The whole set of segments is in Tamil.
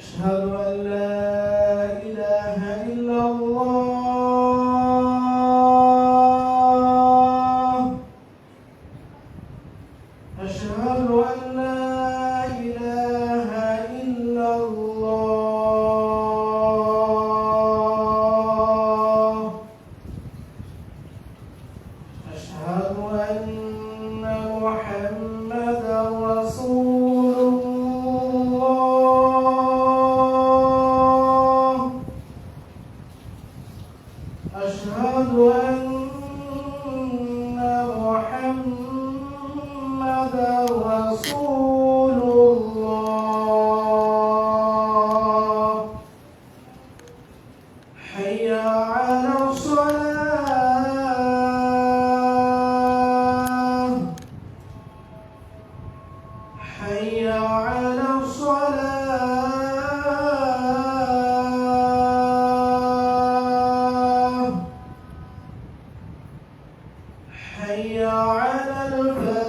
أشهد أن لا إله إلا الله. أشهد أن لا إله إلا الله. أشهد أن محمدا رسول الله. أشهد أن محمدا رسول الله. حي على الصلاة. حي على الصلاة. حي على الفلاح.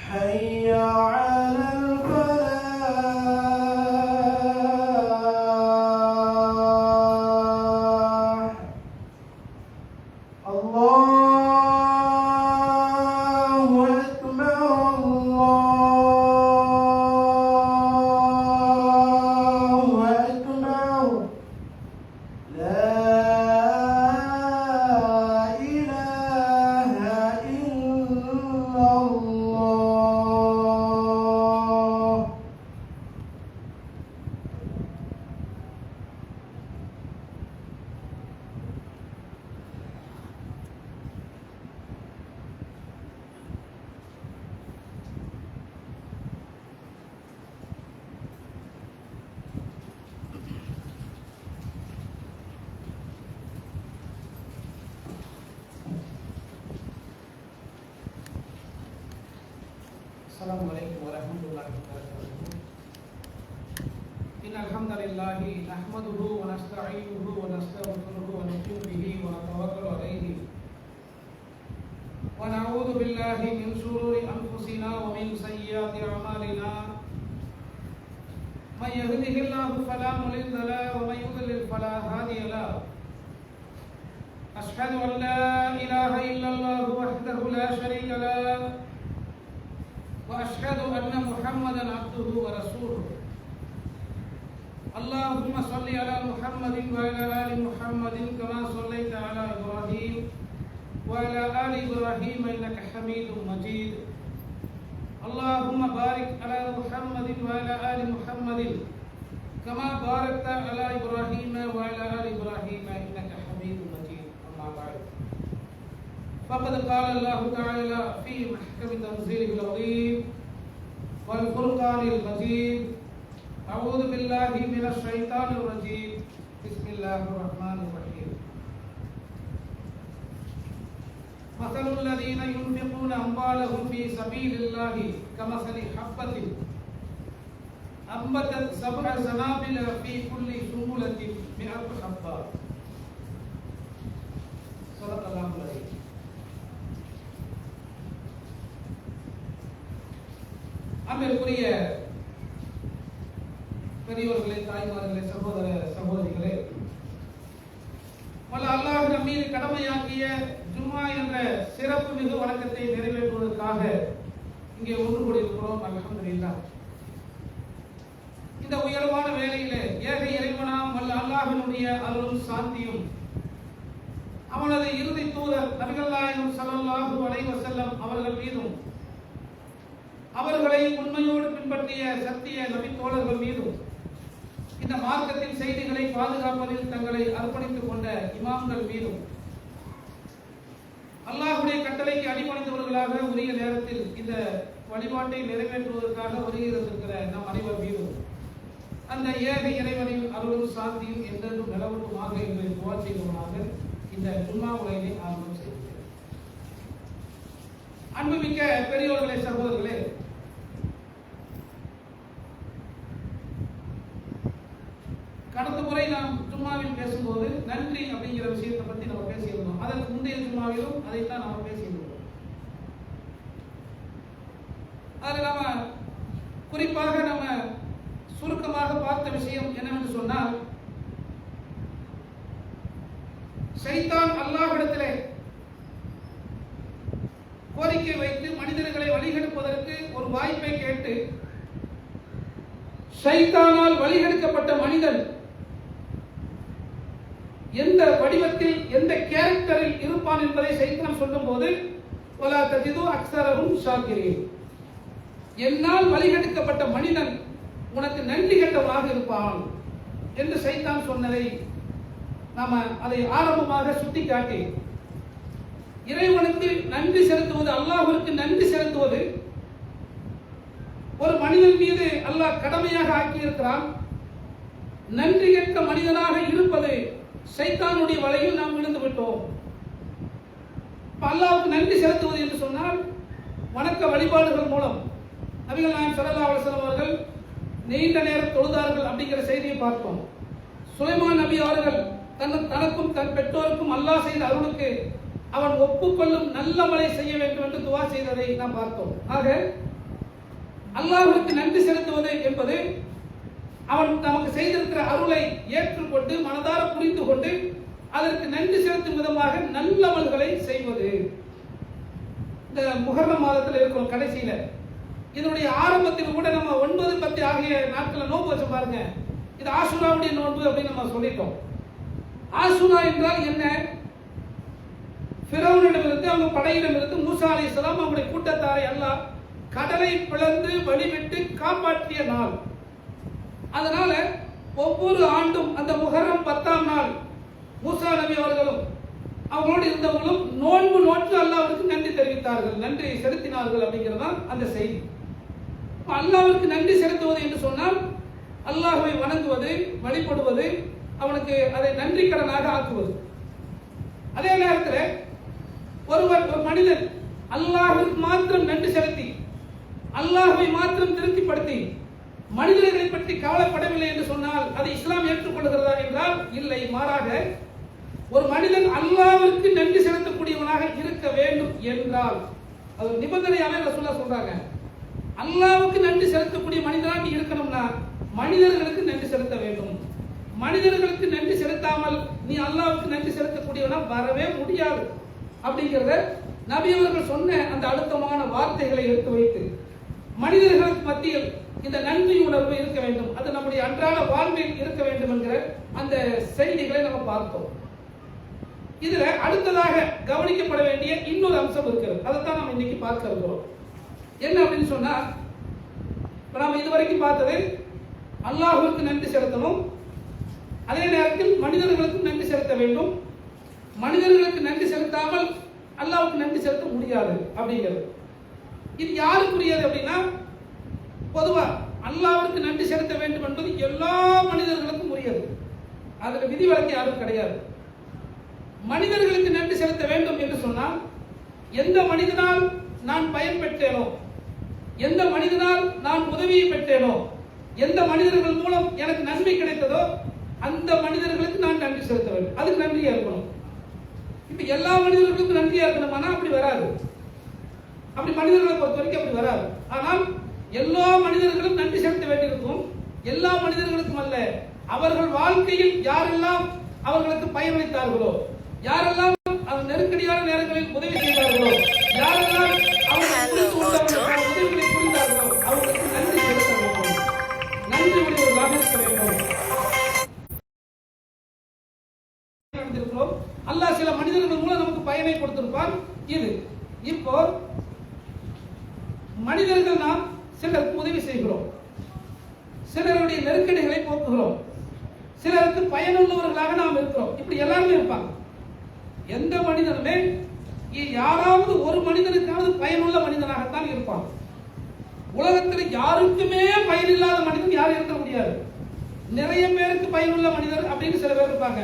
حي على الفلاح. الله أكبر الله أكبر. لا إله إلا الله. السلام عليكم ورحمة الله وبركاته. إن الحمد لله نحمده ونستعينه ونستغفره ونؤمن به ونتوكل عليه ونعوذ بالله من شرور أنفسنا ومن سيئات أعمالنا. من يهده الله فلا مضل له ومن يضلل فلا هادي له. أشهد أن لا إله إلا الله وحده لا شريك له وأشهد أن محمدا عبده ورسوله. اللهم صل على محمد وعلى آل محمد كما صليت على إبراهيم وعلى آل إبراهيم إنك حميد مجيد. اللهم بارك على محمد وعلى آل محمد كما باركت على إبراهيم وعلى آل إبراهيم إنك حميد مجيد. أما بعد فقد قال الله تعالى في محكم تنزيله العظيم والفرقان المجيد. أعوذ بالله من الشيطان الرجيم. بسم الله الرحمن الرحيم. مثل الذين ينفقون أموالهم في سبيل الله كمثل حبة أنبتت 7 سنابل في كل سنبلة 100 حبة. صدق الله العظيم. அன்பிற்குரிய பெரியோர்களே, தாய்மார்களே, சகோதர சகோதரிகளே, வல்ல அல்லாஹ் நம் மீது கடமையாக்கிய ஜும்மா என்ற சிறப்பு மிகு வணக்கத்தை நிறைவேற்றுவதற்காக இங்கே ஒன்று கூடியிருக்கிறோம். அல்ஹம்துலில்லாஹ். இந்த உயர்வான வேளையிலே ஏக இறைவனாம் வல்ல அல்லாஹ்வினுடைய அருளும் சாந்தியும் அவனது இறுதி தூதர் நபிகள் நாயகம் ஸல்லல்லாஹு அலைஹி வஸல்லம் அவர்கள் மீதும் அவர்களை உண்மையோடு பின்பற்றிய சத்திய நபி தோழர்கள் மீதும் இந்த மார்க்கத்தின் செய்திகளை பாதுகாப்பதில் தங்களை அர்ப்பணித்துக் கொண்ட இமாம்கள் மீதும் அல்லாஹ்வுடைய கட்டளைக்கு அடிபணிந்தவர்களாக உரிய நேரத்தில் இந்த வழிபாட்டை நிறைவேற்றுவதற்காக வருகிறதற்கிற நம் அனைவர் மீதும் அந்த ஏக இறைவனின் அருளும் சாந்தியும் என்றென்றும் நிலவட்டுமாக என்று துவா செய்தவனாக இந்த ஜும்மா உரையை ஆரம்பம் செய்கிறேன். அன்புமிக்க பெரியோர்களே, சகோதரர்களே, கடந்த முறை நாம் ஜும்மாவில் பேசும்போது நன்றி அப்படிங்கிற விஷயத்தை பற்றி நம்ம பேசியிருந்தோம். அதற்கு முந்தைய ஜும்மாவிலும் அதைத்தான் நாம் பேசியிருந்தோம். அதில் நம்ம குறிப்பாக நம்ம சுருக்கமாக பார்த்த விஷயம் என்னவென்று சொன்னால், ஷைத்தான் அல்லாஹ்விடத்திலே கோரிக்கை வைத்து மனிதர்களை வழிகெடுப்பதற்கு ஒரு வாய்ப்பை கேட்டு, ஷைத்தானால் வழிகெடுக்கப்பட்ட மனிதன் எந்த வடிவத்தில் எந்த கேரக்டரில் இருப்பான் என்பதை ஷைத்தான் சொல்லும் போது, வலா தஜிது அக்ஸரஹும் ஷாக்கிரீன், என்னால் வழிகெடுக்கப்பட்ட மனிதன் உனக்கு நன்றி கெட்டவனாக இருப்பான் என்று ஷைத்தான் சொன்னதை நாம அதை ஆரம்பமாக சுட்டிக்காட்டி, இறைவனுக்கு நன்றி செலுத்துவது, அல்லாஹ்விற்கு நன்றி செலுத்துவது ஒரு மனிதன் மீது அல்லாஹ் கடமையாக ஆக்கியிருக்கிறான். நன்றி கெட்ட மனிதனாக இருப்பது ஷைத்தானுடைய வலையில் நாம் விழுந்து விட்டோம். அல்லாஹ்வுக்கு நன்றி செலுத்துவது என்று சொன்னால் வணக்க வழிபாடுகள் மூலம் நபிகள் நாயகம் ஸல்லல்லாஹு அலைஹி வஸல்லம் அவர்கள் நீண்ட நேரம் தொழுதார்கள் அப்படிங்கிற செய்தியை பார்த்தோம். சுலைமான் நபி அவர்கள் தனக்கும் தன் பெற்றோருக்கும் அல்லாஹ் செய்த அருளுக்கு அவன் ஒப்புக்கொள்ளும் நல்ல மழை செய்ய வேண்டும் என்று துவா செய்ததை நாம் பார்த்தோம். ஆக அல்லாஹ்வுக்கு நன்றி செலுத்துவது என்பது அவன் நமக்கு செய்திருக்கிற அருளை ஏற்றுக்கொண்டு மனதார புரிந்து கொண்டு அதற்கு நன்றி செலுத்தும் விதமாக நல்லமல்களை செய்வது. இந்த முஹர்ரம் மாதத்தில் இருக்கிறோம், கடைசியில இதனுடைய ஆரம்பத்தில் கூட நம்ம 9, 10 ஆகிய நாட்களை நோன்பு வச்சு பாருங்க. இது ஆஷுராவுடைய நோன்பு அப்படின்னு நம்ம சொல்லிட்டோம். ஆஷுரா என்றால் என்ன? ஃபிரௌனிடமிருந்து அவங்க படையிடமிருந்து மூசா அலைஹிஸ்ஸலாம் அவங்களுடைய கூட்டத்தாரை அல்லாஹ் கடலை பிளந்து வழிவிட்டு காப்பாற்றிய நாள். அதனால ஒவ்வொரு ஆண்டும் அந்த முஹர்ரம் 10ஆம் நாள் மூசா நபி அவர்களும் அவங்களோடு இருந்தவங்களும் நோன்பு நோற்று அல்லாஹ்வுக்கு நன்றி தெரிவித்தார்கள், நன்றி செலுத்தினார்கள் அப்படிங்கிறது அந்த செய்தி. அல்லாஹ்வுக்கு நன்றி செலுத்துவது என்று சொன்னால் அல்லாஹ்வை வணங்குவது, வழிபடுவது, அவனுக்கு அதை நன்றி கடனாக ஆக்குவது. அதே நேரத்தில் ஒரு மனிதன் அல்லாஹ்வுக்கு மாத்திரம் நன்றி செலுத்தி அல்லாஹ்வை மாத்திரம் திருப்திப்படுத்தி மனிதர்களை பற்றி கவலைப்படவில்லை என்று சொன்னால் அதை இஸ்லாம் ஏற்றுக்கொள்கிறதா என்றால் இல்லை. மாறாக ஒரு மனிதன் அல்லாஹ்வுக்கு நன்றி செலுத்தக்கூடியவனாக இருக்க வேண்டும் என்றால் அது நிபந்தனையாக ரசூலுல்லாஹ் சொல்றாங்க. அல்லாஹ்வுக்கு நன்றி செலுத்தக்கூடிய மனிதனாக நீ இருக்கணும்னா மனிதர்களுக்கு நன்றி செலுத்த வேண்டும். மனிதர்களுக்கு நன்றி செலுத்தாமல் நீ அல்லாஹ்வுக்கு நன்றி செலுத்தக்கூடியவனா வரவே முடியாது அப்படிங்கிறத நபி அவர்கள் சொன்ன அந்த அழுத்தமான வார்த்தைகளை எடுத்து வைத்து மனிதர்களுக்கு மத்தியில் இந்த நன்றி உணர்வு இருக்க வேண்டும், அது நம்முடைய அன்றாட வாழ்வில் இருக்க வேண்டும் என்கிற அந்த செய்திகளை நம்ம பார்த்தோம். இதுல அடுத்ததாக கவனிக்கப்பட வேண்டிய இன்னொரு அம்சம் இருக்கிறது, அதைத்தான் நம்ம இன்னைக்கு பார்க்க இருக்கிறோம். என்ன அப்படின்னு சொன்னா, நாம இதுவரைக்கும் பார்த்தது அல்லாஹ்வுக்கு நன்றி செலுத்தணும், அதே நேரத்தில் மனிதர்களுக்கும் நன்றி செலுத்த வேண்டும். மனிதர்களுக்கு நன்றி செலுத்தாமல் அல்லாஹ்வுக்கு நன்றி செலுத்த முடியாது அப்படிங்கிறது. இது யாருக்குரியது அப்படின்னா, பொதுவா அல்லாஹ்வுக்கு நன்றி செலுத்த வேண்டும் என்பது எல்லா மனிதர்களுக்கும் உரியது, அதுல விதிவிலக்கு யாரும் கிடையாது. மனிதர்களுக்கு நன்றி செலுத்த வேண்டும் என்று சொன்னால் எந்த மனிதனால் நான் பயன் பெற்றேனோ, எந்த மனிதனால் நான் உதவியை பெற்றேனோ, எந்த மனிதர்கள் மூலம் எனக்கு நன்மை கிடைத்ததோ அந்த மனிதர்களுக்கு நான் நன்றி செலுத்த வேண்டும், அதுக்கு நன்றியா இருக்கணும். இப்ப எல்லா மனிதர்களுக்கும் நன்றியா இருக்கணும்னா அப்படி வராது, அப்படி மனிதர்களை பொறுத்த வரைக்கும் அப்படி வராது. ஆனால் எல்லா மனிதர்களும் நன்றி செலுத்த வேண்டியிருக்கும். எல்லா மனிதர்களுக்கும் அல்ல, அவர்கள் வாழ்க்கையில் யாரெல்லாம் அவர்களுக்கு பயனளித்தார்களோ, யாரெல்லாம் அவர் நெருக்கடியான நேரங்களில் உதவி செய்தார்களோ, யாரெல்லாம் அவர்களுக்கு உதவிகளை புரிந்தார்களோ அவர்களுக்கு நன்றி செலுத்த வேண்டும், நன்றி உடையவர்களாக இருக்க வேண்டும். அல்லாஹ் சில மனிதர்கள் மூலம் நமக்கு பயனை கொடுத்திருப்பான். இது இப்போ மனிதர்கள் நாம் சிலருக்கு உதவி செய்கிறோம், சிலருடைய நெருக்கடிகளை போக்குகிறோம், சிலருக்கு பயனுள்ளவர்களாக நாம் இருக்கிறோம். இப்படி எல்லாருமே இருப்பாங்க. எந்த மனிதனுமே யாராவது ஒரு மனிதனுக்காவது பயனுள்ள மனிதனாகத்தான் இருப்பான். உலகத்தில் யாருக்குமே பயனில்லாத மனிதன் யாரும் இருக்க முடியாது. நிறைய பேருக்கு பயனுள்ள மனிதர் அப்படின்னு சில பேர் இருப்பாங்க.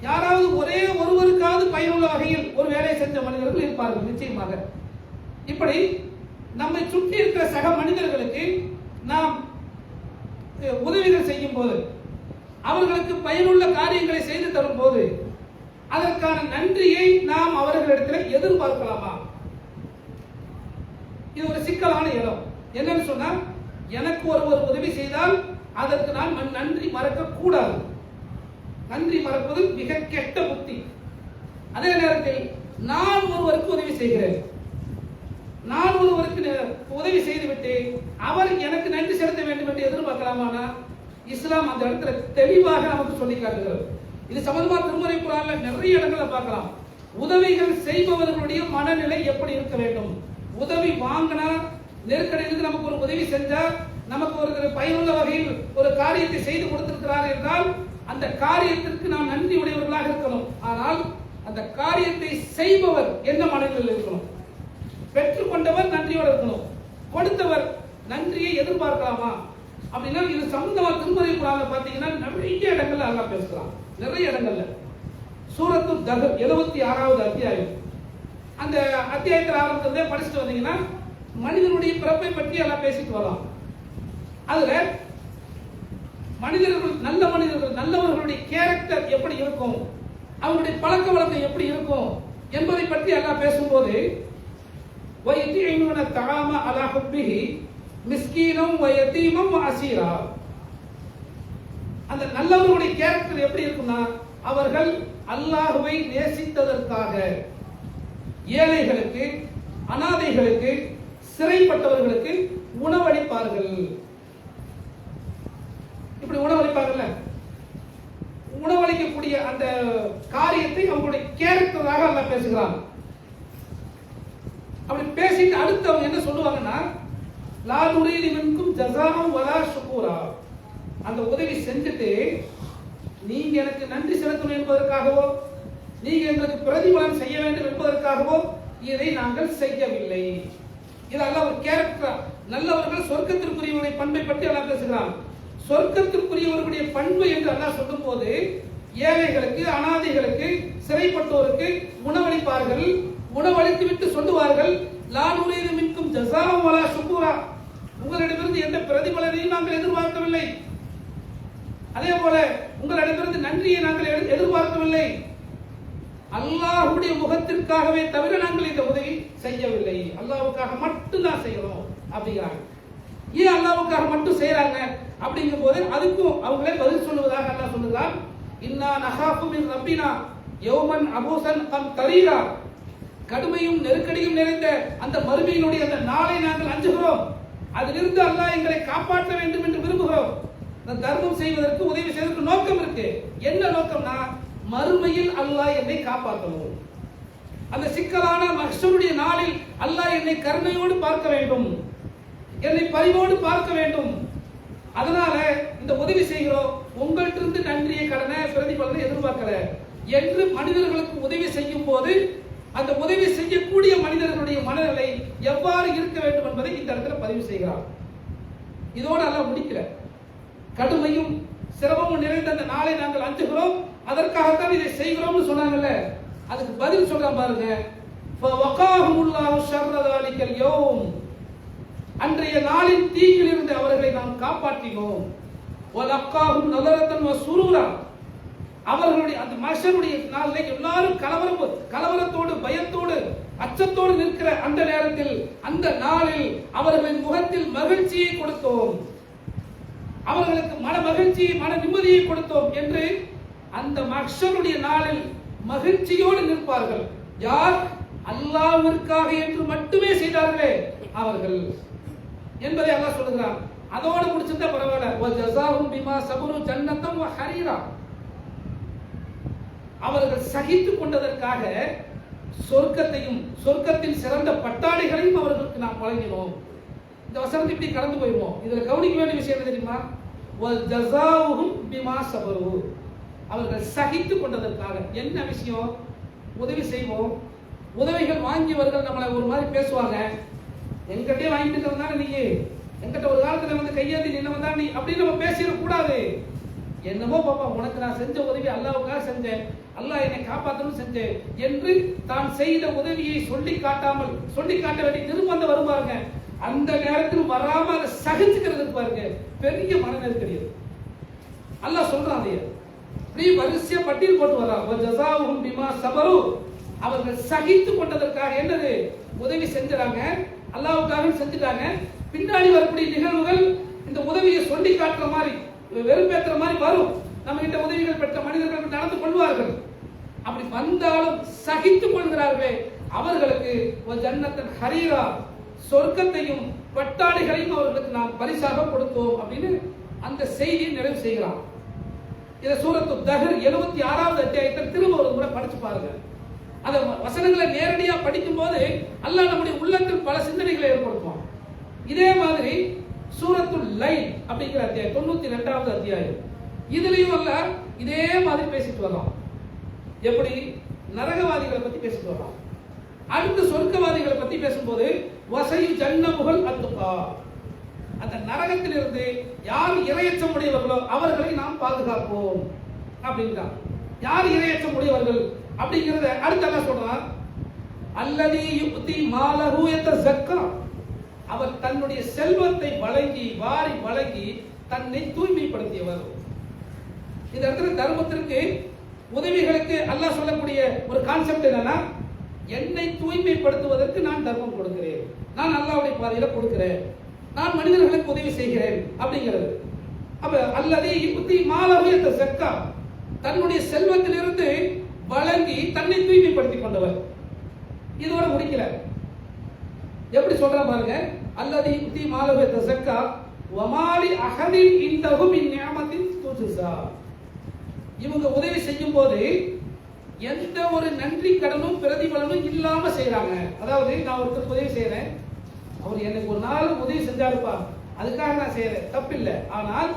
யாராவது ஒரே ஒருவருக்காவது பயனுள்ள வகையில் ஒரு வேலை செஞ்ச மனிதர்கள் இருப்பார்கள் நிச்சயமாக. இப்படி நம்மை சுற்றி இருக்கிற சக மனிதர்களுக்கு நாம் உதவிகள் செய்யும் போது, அவர்களுக்கு பயனுள்ள காரியங்களை செய்து தரும் போது அதற்கான நன்றியை நாம் அவர்களிடத்தில் எதிர்பார்க்கலாமா? இது ஒரு சிக்கலான இடம். என்னன்னு சொன்னா, எனக்கு ஒருவர் உதவி செய்தால் அதற்கு நான் நன்றி மறக்க கூடாது. நன்றி மறப்பது மிக கெட்ட புத்தி. அதே நேரத்தில் நான் ஒருவருக்கு உதவி செய்கிறேன், நான் ஒருவருக்கு உதவி செய்துவிட்டு அவர் எனக்கு நன்றி செலுத்த வேண்டும் என்று எதிர்பார்க்கலாமானா இஸ்லாம் அந்த இடத்துல தெளிவாக நமக்கு சொல்லி காட்டுகிறது. இது சம்பந்தமா திருமறை குர்ஆன்ல நிறைய இடங்களை பார்க்கலாம். உதவிகள் செய்பவர்களுடைய மனநிலை எப்படி இருக்க வேண்டும். உதவி வாங்கினா, நெருக்கடிக்கு நமக்கு ஒரு உதவி செஞ்சா, நமக்கு ஒரு பயனுள்ள வகையில் ஒரு காரியத்தை செய்து கொடுத்திருக்கிறார் என்றால் அந்த காரியத்திற்கு நாம் நன்றி உடையவர்களாக இருக்கணும். ஆனால் அந்த காரியத்தை செய்பவர் என்ன மனநிலையில் இருக்கணும்? பெற்றுக்கொண்டவர் நன்றியோடு இருக்கணும், கொடுத்தவர் நன்றியை எதிர்பார்க்கலாமா அப்படின்னா இது சம்பந்தமா திருமறை குர்ஆன்ல பாத்தீங்கன்னா நிறைய இடங்கள்ல அல்லாஹ் பேசுறான். நிறைய இடங்கள்ல சூரத்து தஹர் 76வது அத்தியாயம், அந்த அத்தியாயத்தில் ஆரம்பத்திலே படிச்சுட்டு வந்தீங்கன்னா மனிதனுடைய பிறப்பை பற்றி எல்லாம் பேசிட்டு வரலாம். அதுல மனிதர்கள், நல்ல மனிதர்கள், நல்லவர்களுடைய கேரக்டர் எப்படி இருக்கும், அவங்களுடைய பழக்க வழக்கம் எப்படி இருக்கும் என்பதை பற்றி எல்லாம் பேசும்போது வயதீமுன தஆம அலா ஹுப்பிஹி மிஸ்கீனம் வயதீமம் அஸீரா, அந்த நல்லவர்களுடைய கேரக்டர் எப்படி இருக்கும்னா, அவர்கள் அல்லாஹ்வை நேசித்ததற்காக ஏழைகளுக்கு, அனாதைகளுக்கு, சிறைப்பட்டவர்களுக்கு உணவளிப்பார்கள். இப்படி உணவளிப்பாங்கல்ல, உணவளிக்கக்கூடிய அந்த காரியத்தை அவங்களுடைய கேரக்டராக அல்லாஹ் பேசுகிறான். அப்படி பேசிட்டு அடுத்து அவங்க என்ன சொல்லுவாங்கன்னா, லா நுரீது மின்கும் ஜஸாஅன் வலா ஷுகூரா, அந்த உதவி செஞ்சுட்டு நீங்க எனக்கு நன்றி செலுத்தணும் என்பதற்காகவோ, நீங்க எங்களுக்கு பிரதிபலன் செய்ய வேண்டும் என்பதற்காகவோ இதை நாங்கள் செய்யவில்லை. இது அல்லாஹ் ஒரு கேரக்டர். நல்லவர்கள் சொர்க்கத்திற்குரியவருடைய பண்பை பற்றி அல்லாஹ் பேசுகிறான். சொர்க்கத்திற்குரியவர்களுடைய பண்பு என்று அல்லாஹ் சொல்லும் போது ஏழைகளுக்கு, அனாதைகளுக்கு, சிறைப்பட்டோருக்கு உணவளிப்பார்கள். உணவளித்து விட்டு சொல்லுவார்கள், லா நுரீது மின்கும் ஜஸாஅன் வலா ஷுகூரா, உங்களிடமிருந்து எந்த பிரதிபலனையும் நாங்கள் எதிர்பார்க்கவில்லை. அதே போல உங்களிடமிருந்து நன்றியை நாங்கள் எதிர்பார்க்கவில்லை. அல்லாஹ்வுடைய முகத்திற்காகவே தவிர நாங்கள் இந்த உதவி செய்யவில்லை, அல்லாஹ்வுக்காக மட்டும் தான் செய்யறோம் அப்படிங்கிறாங்க. ஏன் அல்லாஹ்வுக்காக மட்டும் செய்யறாங்க அப்படிங்கும் போது அதுக்கும் அவங்களே பதில் சொல்லுவதாக அல்லாஹ் சொல்லுகிறான். இன்னா நஹாஃபு மின் ரப்பினா யௌமன் அபூசன் கம் தரீரா, கடுமையும் நெருக்கடியும் நிறைந்த அந்த மறுமையினுடைய அந்த நாளை நாங்கள் அஞ்சுகிறோம். அதிலிருந்து அல்லாஹ் எங்களை காப்பாற்ற வேண்டும் என்று விரும்புகிறோம். தர்மம் செய்வதற்கு, உதவி செய்வதற்கு நோக்கம் இருக்கு. என்ன நோக்கம்னா, மறுமையில் அல்லாஹ் என்னை காப்பாற்றணும். அந்த சிக்கலான மஹ்ஷருடைய நாளில் அல்லாஹ் என்னை கருணையோடு பார்க்க வேண்டும், என்னை பரிவோடு பார்க்க வேண்டும். அதனால இந்த உதவி செய்கிறோம், உங்கள்கிட்ட நன்றியை, கடனை, பிரதிபலனை எதிர்பார்க்கல என்று மனிதர்களுக்கு உதவி செய்யும் போது அந்த உதவி செய்யக்கூடிய மனிதர்களுடைய மனநிலை எவ்வாறு இருக்க வேண்டும் என்பதை இந்த இடத்துல பதிவு செய்கிறார். இதோடு அல்லாஹ் முடிக்கல. கடுமையும் சிரமமும் நிறைந்த அந்த நாளை நாங்கள் அஞ்சுகிறோம், அதற்காகத்தான் இதை செய்கிறோம்னு சொன்னாங்கல்ல, அதுக்கு பதில் சொல்றான் பாருங்க. ஃபவகாஹுமுல்லாஹு ஷர்ர ذلிகல் யௌம், அன்றைய நாளின் தீங்கில் இருந்து அவர்களை நாம் காப்பாற்றினோம். வலக்காஹும் நலரத்தன் வசுரூரா, அவர்களுடைய அந்த மஹ்ஷருடைய நாளிலே எல்லாரும் கலவரத்தோடு, பயத்தோடு, அச்சத்தோடு நிற்கிற அந்த நேரத்தில், அந்த நாளில் அவர்களின் முகத்தில் மகிழ்ச்சியை கொடுத்தோம், அவர்களுக்கு மன மகிழ்ச்சியை, மன நிம்மதியை கொடுத்தோம் என்று அந்த மஹ்ஷருடைய நாளில் மகிழ்ச்சியோடு நிற்பார்கள். யார்? அல்லாஹ்விற்காக என்று மட்டுமே செய்தார்களே அவர்கள் என்பதை அல்லாஹ் சொல்லுகிறான். அதோடு முடிச்சிருந்தா பரவாயில்ல. வஜஸாஹும் பிமா சபரு ஜன்னத்தம் வ ஹரீரா, அவர்கள் சகித்துக் கொண்டதற்காக சொர்க்கத்தையும், சொர்க்கத்தின் சிறந்த பட்டாடைகளையும் அவர்களுக்கு நாம் வழங்கினோம். இந்த வசனத்தை இப்படி கடந்து போயிடுவோம். இதுல கவனிக்க வேண்டிய விஷயம் என்ன தெரியுமா? வஜஸாஹும் பிமா சபரு, அவர்கள் சகித்துக் கொண்டதற்காக. என்ன விஷயம்? உதவி செய்வோம், உதவிகள் வாங்கியவர்கள் நம்மளை ஒரு மாதிரி பேசுவாங்க, என்கிட்டே வாங்கிட்டு இருக்கிறதுனால நீ, என்கிட்ட ஒரு காலத்துல வந்து கையேந்தி நின்னவன் தான் நீ அப்படின்னு நம்ம பேசிடக்கூடாது. என்னமோ பாப்பா, உனக்கு நான் செஞ்ச உதவி அல்லாஹ்வுக்காக செஞ்சேன், அல்லாஹ் என்னை காப்பாற்றணும் செஞ்சேன் என்று தான் செய்த உதவியை சொல்லி காட்ட வேண்டிய நிர்பந்தம் வருவாங்க. அந்த நேரத்தில் வராம அதை சகிச்சுக்கிறது பாருங்க, பெரிய மன நெருக்கடி. அல்லாஹ் சொல்றான், அதைய இப்படி வரிசையா பட்டியல் போட்டு வர்றான். வஜஸாஹும் பிமா சபரு, அவர்கள் சகித்துக் கொண்டதற்காக என்னது? உதவி செஞ்சாங்க, அல்லாஹ்வுக்காக செஞ்சுட்டாங்க. பின்னாடி வரக்கூடிய நிகழ்வுகள் இந்த உதவியை சொல்லி காட்டுற மாதிரி வெறுப்பேற்றுற மாதிரி வரும். நம்ம கிட்ட உதவிகள் பெற்ற மனிதர்கள் நடந்து கொள்வார்கள். அப்படி வந்தாலும் சகித்துக் கொள்கிறார்களே அவர்களுக்கு ஒரு ஜன்னத்தன் ஹரீரா, சொர்க்கத்தையும் பட்டாடைகளையும் அவர்களுக்கு நாம் பரிசாக கொடுத்தோம் அப்படின்னு அந்த செய்தியை நிறைவு செய்கிறான். இத சூரத்து தஹர் 76வது அத்தியாயத்தில் திரும்ப ஒரு முறை படிச்சு பாருங்க. அந்த வசனங்களை நேரடியா படிக்கும் போது அல்லாஹ் நம்முடைய உள்ளத்தில் பல சிந்தனைகளை ஏற்படுத்துவான். இதே மாதிரி சூரத்துல் லைல் அப்படிங்கிற அத்தியாயம் 92வது அத்தியாயம், இதுலயும் அல்லாஹ் இதே மாதிரி பேசிட்டு வர்றான். எப்படி? நரகவாதிகளை பத்தி பேசிட்டு வர்றான். அடுத்து சொர்க்கவாதிகளை பத்தி பேசும்போது வசையு ஜன்னமுகள் அத்துகா, அந்த நரகத்திலிருந்து யார் இரையச்சம் உடையவர்களோ அவர்களை நாம் பாதுகாப்போம் அப்படின்றான். யார் இரையச்சம் உடையவர்கள் அப்படிங்கறத அடுத்து என்ன சொல்றான்? அல்லதி யுக்தி மாலஹு யதஸக்கா, அவர் தன்னுடைய செல்வத்தை வழங்கி வாரி வழங்கி தன்னை தூய்மைப்படுத்தியவர். இந்த இடத்துல தர்மத்திற்கு உதவிகளுக்கு அல்லாஹ் சொல்லக்கூடிய ஒரு கான்செப்ட் என்னன்னா, என்னை தூய்மைப்படுத்துவதற்கு நான் தர்மம் கொடுக்கிறேன், நான் அல்லாஹ்வுடைய பாதையில கொடுக்கிறேன், நான் மனிதர்களுக்கு உதவி செய்கிறேன் அப்படிங்கிறது. அப்ப அல்லது யுக்தி மாலஹு யதஸக்கா, தன்னுடைய செல்வத்திலிருந்து வழங்கி தன்னை தூய்மைப்படுத்திக் கொண்டவர். இதோட முடிக்கல. எப்படி சொல்ற பாருங்க, அல்லது யுக்தி மாலஹு யதஸக்கா வமாலி அஹதின் இன்தஹு மின் நிஅமத்தின் துஜ்ஸா, இவங்க உதவி செய்யும் போது எந்த ஒரு நன்றி கடனும் பிரதிபலனும் இல்லாம செய்யறாங்க. அதாவது நான் ஒருத்தருக்கு உதவி செய்யறேன், அவர் எனக்கு ஒரு நாள் உதவி செஞ்சாருப்பா, அதுக்காக நான் செய்யறேன், தப்பில்லை. ஆனால்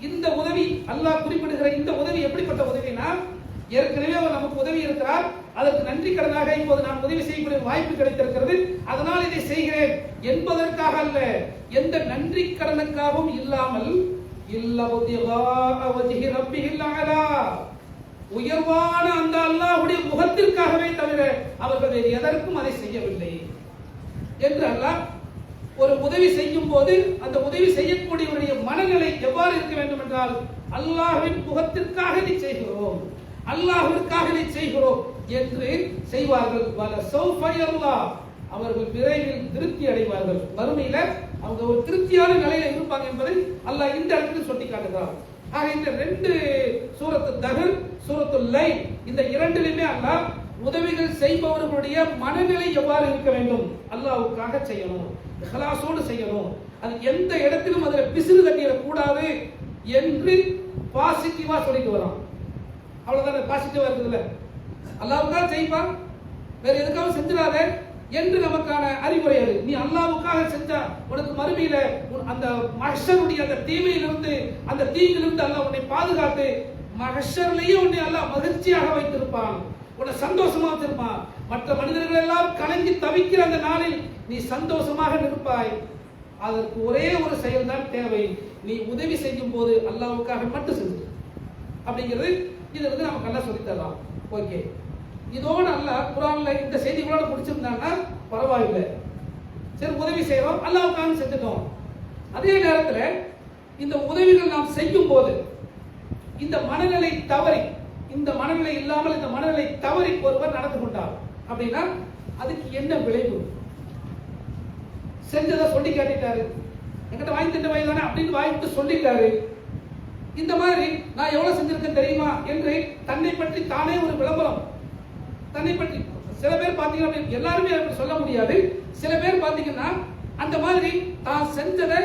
இந்த உதவி அல்லாஹ் குறிப்பிடுகிற இந்த உதவி எப்படிப்பட்ட உதவினா, ஏற்கனவே அவர் நமக்கு உதவி இருக்கிறார், அதற்கு நன்றி கடனாக இப்போது நான் உதவி செய்யக்கூடிய வாய்ப்பு கிடைத்திருக்கிறது, அதனால் இதை செய்கிறேன் என்பதற்காக அல்ல, எந்த நன்றி கடனுக்காகவும் இல்லாமல் உயர்வான அந்த அல்லாஹ்வுடைய முகத்திற்காகவே தவிர அவர்கள் வேறு எதற்கும் அதை செய்யவில்லை என்று அல்லாஹ் ஒரு உதவி செய்யும் போது அந்த உதவி செய்யக்கூடியவருடைய மனநிலை எவ்வாறு இருக்க வேண்டும் என்றால், அல்லாஹ்வின் முகத்திற்காக இதை செய்கிறோம், அல்லாஹ்விற்காக இதை செய்கிறோம் என்று செய்வார்கள். வல சௌஃபயல்லா, அவர்கள் விரைவில் திருப்தி அடைவார்கள், மறுமையில அவங்க ஒரு திருப்தியான நிலையில இருப்பாங்க என்பதை அல்லாஹ் இந்த இடத்துல சொல்லி காட்டுகிறார். ஆக இந்த ரெண்டு சூரத்து தஹர், சூரத்துல் லைல், இந்த இரண்டிலுமே அல்லாஹ் உதவிகள் செய்பவர்களுடைய மனநிலை எவ்வாறு இருக்க வேண்டும், அல்லாஹ்வுக்காக செய்யணும், இஹ்லாஸோடு செய்யணும், அது எந்த இடத்திலும் அதுல பிசிறு தட்டிடக் கூடாது என்று பாசிட்டிவா சொல்லிட்டு வரோம். அவ்வளவுதான் பாசிட்டிவா இருக்குதுல்ல, அல்லாஹ்வுக்காக செய்வா, வேற எதுக்காக செஞ்சிடாத என்று நமக்கான அறிவுரை. அது நீ அல்லாஹ்வுக்காக செஞ்சா உனக்கு மறுமையில அந்த மஹ்ஷருடைய அந்த தீமையிலிருந்து அந்த தீங்கிலிருந்து அல்லாஹ் உன்னை பாதுகாத்து மஹ்ஷர்லயே உன்னை அல்லாஹ் மகிழ்ச்சியாக வைத்திருப்பான், உன்னை சந்தோஷமா வச்சிருப்பான். மற்ற மனிதர்கள் எல்லாம் கலங்கி தவிக்கிற அந்த நாளில் நீ சந்தோஷமாக இருப்பாய். அதற்கு ஒரே ஒரு செயல் தான் தேவை, நீ உதவி செய்யும் போது அல்லாஹ்வுக்காக மட்டும் செஞ்சு அப்படிங்கிறது. இது வந்து நமக்கு நல்லா சொல்லி தரலாம். ஓகே, இதோடு அல்லாஹ் குர்ஆன்ல இந்த செய்திகளோட முடிச்சிருந்தாங்கன்னா பரவாயில்லை, சரி உதவி செய்யறோம் அல்லாஹ்வுக்காக செஞ்சுட்டோம். அதே நேரத்தில் இந்த உதவிகள் நாம் செய்யும் போது இந்த மனநிலை தவறி, இந்த மனநிலை இல்லாமல் இந்த மனநிலை தவறி ஒருவர் நடந்து கொண்டார் அப்படின்னா அதுக்கு என்ன விளைவு? செஞ்சதை சொல்லி காட்டிட்டாரு, என்கிட்ட வாங்கி திட்ட வாங்கி தானே அப்படின்னு வாங்கிட்டு சொல்லிட்டாரு. இந்த மாதிரி நான் எவ்வளவு செஞ்சிருக்கேன் தெரியுமா என்று தன்னை பற்றி தானே ஒரு விளம்பரம், தன்னை பற்றி சில பேர் பாத்தீங்கன்னா எல்லாருமே அப்படி சொல்ல முடியாது. சில பேர் பாத்தீங்கன்னா அந்த மாதிரி தான் செஞ்சதை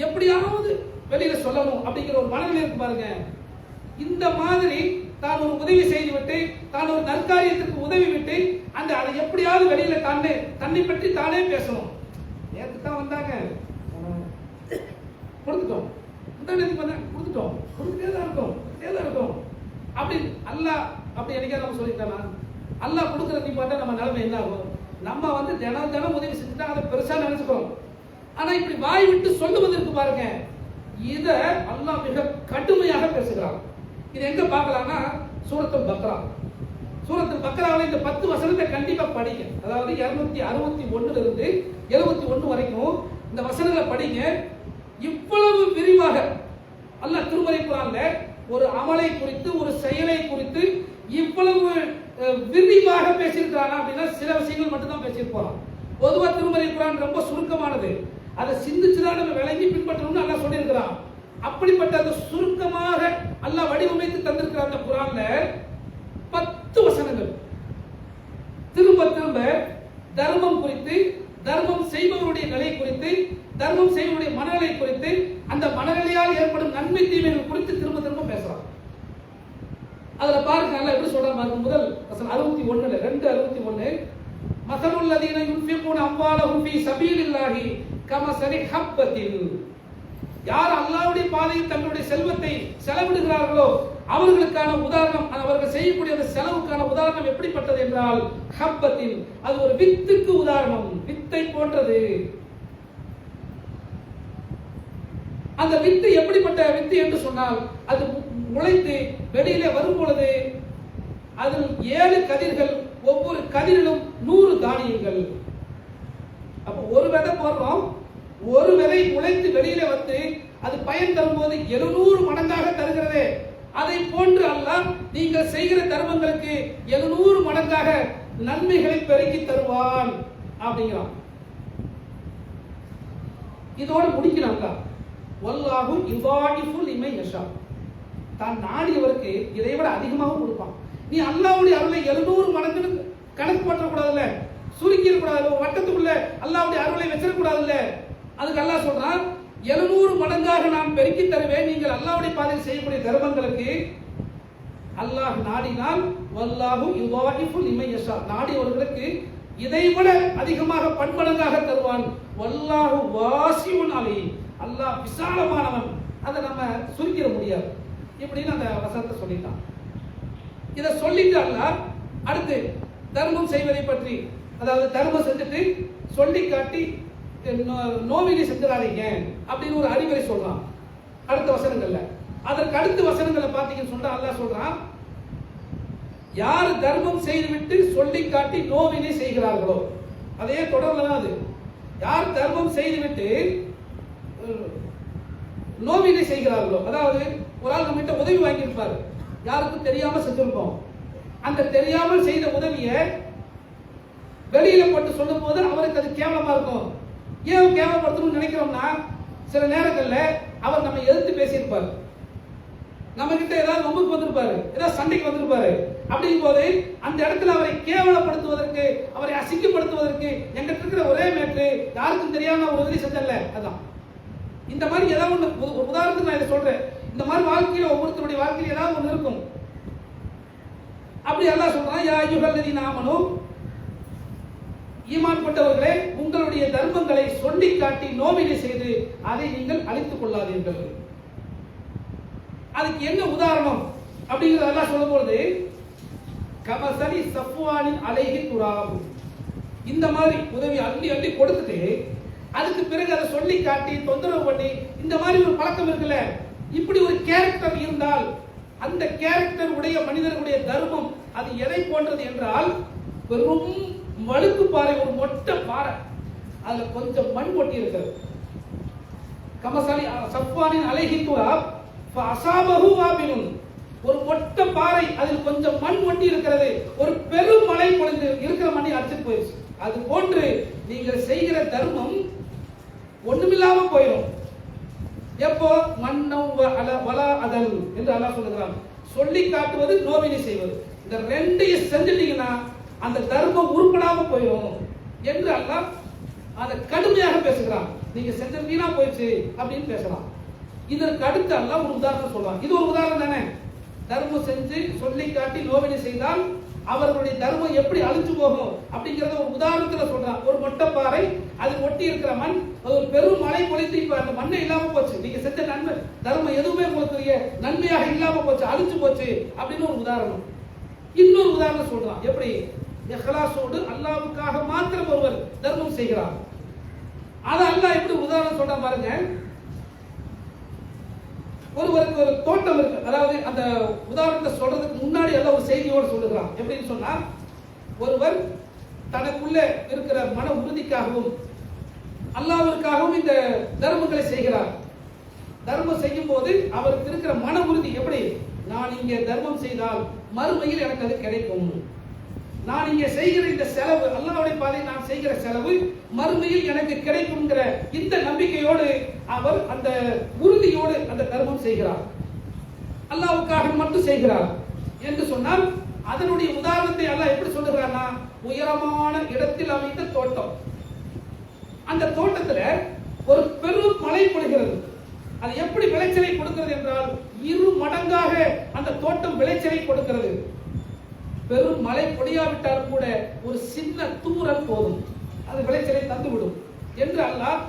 எப்படியாவது வெளியில சொல்லணும் அப்படிங்கிற ஒரு மனநிலை இருக்கு பாருங்க. இந்த மாதிரி தான் ஒரு உதவி செய்து விட்டு, தான் ஒரு நற்காரியத்திற்கு உதவி விட்டு அந்த அதை எப்படியாவது வெளியில தன்னை பற்றி தானே பேசணும். நேற்று தான் வந்தாங்க, கொடுத்துட்டோம், கொடுத்துட்டோம், கொடுத்துட்டே தான் இருக்கும் அப்படி அல்லாஹ் அப்படி என்னைக்கா நம்ம சொல்லிட்டானா? அல்லாஹ் கொடுக்குற நீ பார்த்தா நம்ம நிலைமை என்ன ஆகும்? நம்ம வந்து தினம் உதவி செஞ்சுட்டா அதை பெருசா நினைச்சுக்கிறோம். ஆனா இப்படி வாய் விட்டு சொல்லுவதற்கு பாருங்க, இத அல்லாஹ் மிக கடுமையாக பேசுகிறான். இது எங்க பார்க்கலாம்னா சூரத்துல் பக்ரா. சூரத்துல் பக்ராவில் இந்த 10 வசனத்தை கண்டிப்பா படிங்க. அதாவது 261 இருந்து 71 வரைக்கும் இந்த வசனங்களை படிங்க. இவ்வளவு விரிவாக அல்லாஹ் திருமறை குர்ஆன்ல ஒரு அமலை குறித்து, ஒரு செயலை குறித்து இவ்வளவு விரிவாக பேசியிருக்கானா அப்படின்னா சில விஷயங்கள் மட்டும் தான் பேசியிருப்பான். பொதுவா திருமறை குர்ஆன் ரொம்ப சுருக்கமானது. அதை சிந்திச்சுதான் நம்ம விளங்கி பின்பற்றணும்னு அல்லாஹ் சொல்லியிருக்கிறான். அப்படிப்பட்ட அந்த சுருக்கமாக அல்லாஹ் வடிவமைத்து தந்திருக்கிற அந்த குர்ஆன்ல 10 வசனங்கள் திரும்ப திரும்ப தர்மம் குறித்து, தர்மம் செய்பவருடைய நிலை குறித்து, தர்மம் செய்வருடைய மனநிலை குறித்து, அந்த மனநிலையால் ஏற்படும் நன்மை தீமைகள் குறித்து திரும்ப திரும்ப பேசுறான். அதுல பாருங்க நல்லா எப்படி சொல்றாங்க. முதல் வசனம் 61ல 2:61 மஸலுல் லதீன யுன்ஃபிகூன அம்வாலஹும் ஃபீ ஸபீலில்லாஹி கமஸலி ஹப்பத்தின். யார் அல்லாஹ்வுடைய பாதையில் தங்களுடைய செல்வத்தை செலவிடுகிறார்களோ அவர்களுக்கான உதாரணம், அவர்கள் செய்யக்கூடிய அந்த செலவுக்கான உதாரணம் எப்படிப்பட்டது என்றால் ஹப்பத்தின், அது ஒரு வித்துக்கு உதாரணம், வித்தை போன்றது. அந்த வித்து எப்படிப்பட்ட வித்து என்று சொன்னால், அது முளைத்து வெளியிலே வரும் பொழுது அதில் 7 கதிர்கள், ஒவ்வொரு கதிரிலும் 100 தானியங்கள். அப்ப ஒரு விதை போடுறோம், ஒரு விதை முளைத்து வெளியிலே வந்து அது பயன் தரும்போது 700 மடங்காக தருகிறதே, அதை போன்று அல்லாஹ் நீங்கள் செய்கிற தர்மங்களுக்கு 700 மடங்காக நன்மைகளை பெருக்கி தருவான் அப்படிங்கிறான். இதோடு முடிக்கிறாங்க. வல்லாஹு யுதாயிஃபு லிமன் யஷா. தான் நாடியவருக்கு இதை விட அதிகமாக கொடுப்பான். நீ அல்லாஹ்வுடைய அருளை 700 மடங்கு கணக்கு பண்ண கூடாதுல்ல, சுருக்கிட கூடாது, வட்டத்துக்குள்ள அல்லாஹ்வுடைய அருளை வச்சிட கூடாதுல்ல. அதுக்கு அல்லாஹ் சொல்றான் 700 மடங்காக நான் பெருக்கி தருவேன் நீங்கள் அல்லாஹ்வுடைய பாதையில் செய்யக்கூடிய தர்மங்களுக்கு. அல்லாஹ் நாடினால் வல்லாஹு யுதாயிஃபு லிமன் யஷா, நாடியவர்களுக்கு இதை விட அதிகமாக பன்மடங்காக தருவான். வல்லாஹு வாசிஉன் அலீம், அல்லாஹ் விசாலமானவன், அதை நம்ம சுருக்கிட முடியாது இப்படின்னு அந்த வசனத்தை சொல்லிட்டான். இதை சொல்லிட்டு அல்லாஹ் அடுத்து தர்மம் செய்வதை பற்றி, அதாவது தர்மம் செஞ்சுட்டு சொல்லி காட்டி நோவினை செஞ்சிடாதீங்க அப்படின்னு ஒரு அறிவுரை சொல்றான் அடுத்த வசனங்கள்ல. அதற்கு அடுத்த வசனங்களை பார்த்தீங்கன்னு சொன்னா அல்லாஹ் சொல்றான், யார் தர்மம் செய்துவிட்டு சொல்லி காட்டி நோவினை செய்கிறார்களோ, அதே தொடர்ல தான் அது. யார் தர்மம் செய்துவிட்டு நோவினை செய்கிறார்களோ, அதாவது ஒரு ஆள் நம்ம கிட்ட உதவி வாங்கியிருப்பாரு, யாருக்கும் தெரியாம செஞ்சிருப்போம், அந்த தெரியாமல் செய்த உதவியை வெளியில போட்டு சொல்லும் போது அவருக்கு அது கேவலமா இருக்கும். ஏன் கேவலப்படுத்தணும்னு நினைக்கிறோம்னா, சில நேரங்கள்ல அவர் நம்ம எதிர்த்து பேசியிருப்பார், நம்ம கிட்ட ஏதாவது வம்புக்கு வந்திருப்பாரு, ஏதாவது சண்டைக்கு வந்திருப்பாரு. அப்படிங்கும் போது அந்த இடத்துல அவரை கேவலப்படுத்துவதற்கு, அவரை அசிங்கப்படுத்துவதற்கு எங்கிட்ட இருக்கிற ஒரே மேட்டு யாருக்கும் தெரியாம ஒரு உதவி செஞ்சல. அதான் இந்த மாதிரி ஏதாவது ஒன்று, உதாரணத்துக்கு நான் இதை சொல்றேன், இந்த மாதிரி வாழ்க்கையில ஒவ்வொருத்தருடைய வாழ்க்கையில ஏதாவது ஒன்று இருக்கும். அப்படி அல்லாஹ் சொல்றான், யா அய்யுஹல்லதீன ஆமனூ, ஈமான் கொண்டவர்களே, உங்களுடைய தர்மங்களை சொல்லி காட்டி நோவினை செய்து அதை நீங்கள் அழித்துக் கொள்ளாதீர்கள். அதுக்கு என்ன உதாரணம் அப்படிங்கறது அல்லாஹ் சொல்லும்போது, கமஸலி ஸஃப்வானின் அலைஹி துராபு, இந்த மாதிரி உதவி அள்ளி அள்ளி கொடுத்துட்டு அதுக்கு பிறகு அதை சொல்லி காட்டி தொந்தரவு பண்ணி இந்த மாதிரி ஒரு பழக்கம் இருக்குல்ல, இப்படி ஒரு கேரக்டர் இருந்தால் அந்த கேரக்டர் உடைய மனிதர்களுடைய தர்மம் அது எதை போன்றது என்றால், வெறும் வழுக்கு பாறை, ஒரு மொட்டை பாறை, அதுல கொஞ்சம் மண் ஒட்டி இருக்கிறது. கமஸலி ஸஃப்வானின் அலைஹி துராப் ஃபஅஸாபஹு வாபிலுன், ஒரு மொட்டை பாறை, அதில் கொஞ்சம் மண் ஒட்டி இருக்கிறது, ஒரு பெரும் மழை பொழிந்து இருக்கிற மண்ணை அடிச்சுட்டு போயிடுச்சு. அது போன்று நீங்கள் செய்கிற தர்மம் ஒண்ணுமில்லாம போயிடும். எப்போ மன்னம் வலா அதல் என்று அல்லாஹ் சொல்லுகிறான். சொல்லி காட்டுவது, நோவினை செய்வது, இந்த ரெண்டையும் செஞ்சிட்டீங்கன்னா அந்த தர்மம் உருப்படாம போயிடும் என்று அல்லாஹ் அதை கடுமையாக பேசுகிறான். நீங்க செஞ்சது வீணா போயிடுச்சு அப்படின்னு பேசலாம். இதற்கு அடுத்து அல்லாஹ் ஒரு உதாரணம் சொல்றான். இது ஒரு உதாரணம் தானே. தர்மம் செஞ்சு சொல்லி காட்டி நோவினை செய்தால் அவர்களுடைய தர்மம் எப்படி அழிஞ்சு போகும் அப்படிங்கறத ஒரு உதாரணத்துல சொல்றான். ஒரு மொட்டைப்பாறை, அது ஒட்டி இருக்கிற மண், அது ஒரு பெரும் மழை பொழிந்து இப்ப அந்த மண்ணை இல்லாம போச்சு, நீங்க செஞ்ச நன்மை தர்மம் எதுவுமே உங்களுக்கு நன்மையாக இல்லாம போச்சு, அழிஞ்சு போச்சு அப்படின்னு ஒரு உதாரணம். இன்னொரு உதாரணம் சொல்றான். எப்படி? இஹ்லாஸோடு அல்லாஹ்வுக்காக மாத்திரம் ஒருவர் தர்மம் செய்கிறார், அது அல்லாஹ் எப்படி உதாரணம் சொல்றான் பாருங்க. ஒருவருக்கு ஒரு தோட்டம் இருக்கு, அதாவது அந்த உதாரணத்தை சொல்றதுக்கு முன்னாடி எல்லாம் ஒரு செய்தியோடு சொல்லுகிறான். எப்படின்னு சொன்னா, ஒருவர் தனக்குள்ள இருக்கிற மன உறுதிக்காகவும் அல்லாஹ்வுக்காகவும் இந்த தர்மங்களை செய்கிறார். தர்மம் செய்யும் போது அவருக்கு இருக்கிற மன உறுதி எப்படி, நான் இங்கே தர்மம் செய்தால் மறுமையில் எனக்கு அது கிடைக்கும், நான் இங்கே செய்கிற இந்த செலவு, அல்லாஹ்வுடைய பாதையில் நான் செய்கிற செலவு மறுமையில் எனக்கு கிடைக்கும்ங்கிற இந்த நம்பிக்கையோடு அவர் அந்த உறுதியோடு அந்த கர்மம் செய்கிறார். அல்லாஹ்வுக்காக மட்டும் செய்கிறார் என்று சொன்னால் அதனுடைய உதாரணத்தை அல்லாஹ் எப்படி சொல்லுகிறார்னா, உயரமான இடத்தில் அமைந்த தோட்டம். அந்த தோட்டத்தில் ஒரு பெரும் மழை பொழிகிறது. அது எப்படி விளைச்சலை கொடுக்கிறது என்றால் 2 மடங்காக அந்த தோட்டம் விளைச்சலை கொடுக்கிறது. பெரும் மழை பொழியாவிட்டால் கூட ஒரு சின்ன தூறல் போதும், அது விளைச்சலை தந்துவிடும் என்று அல்லாஹ்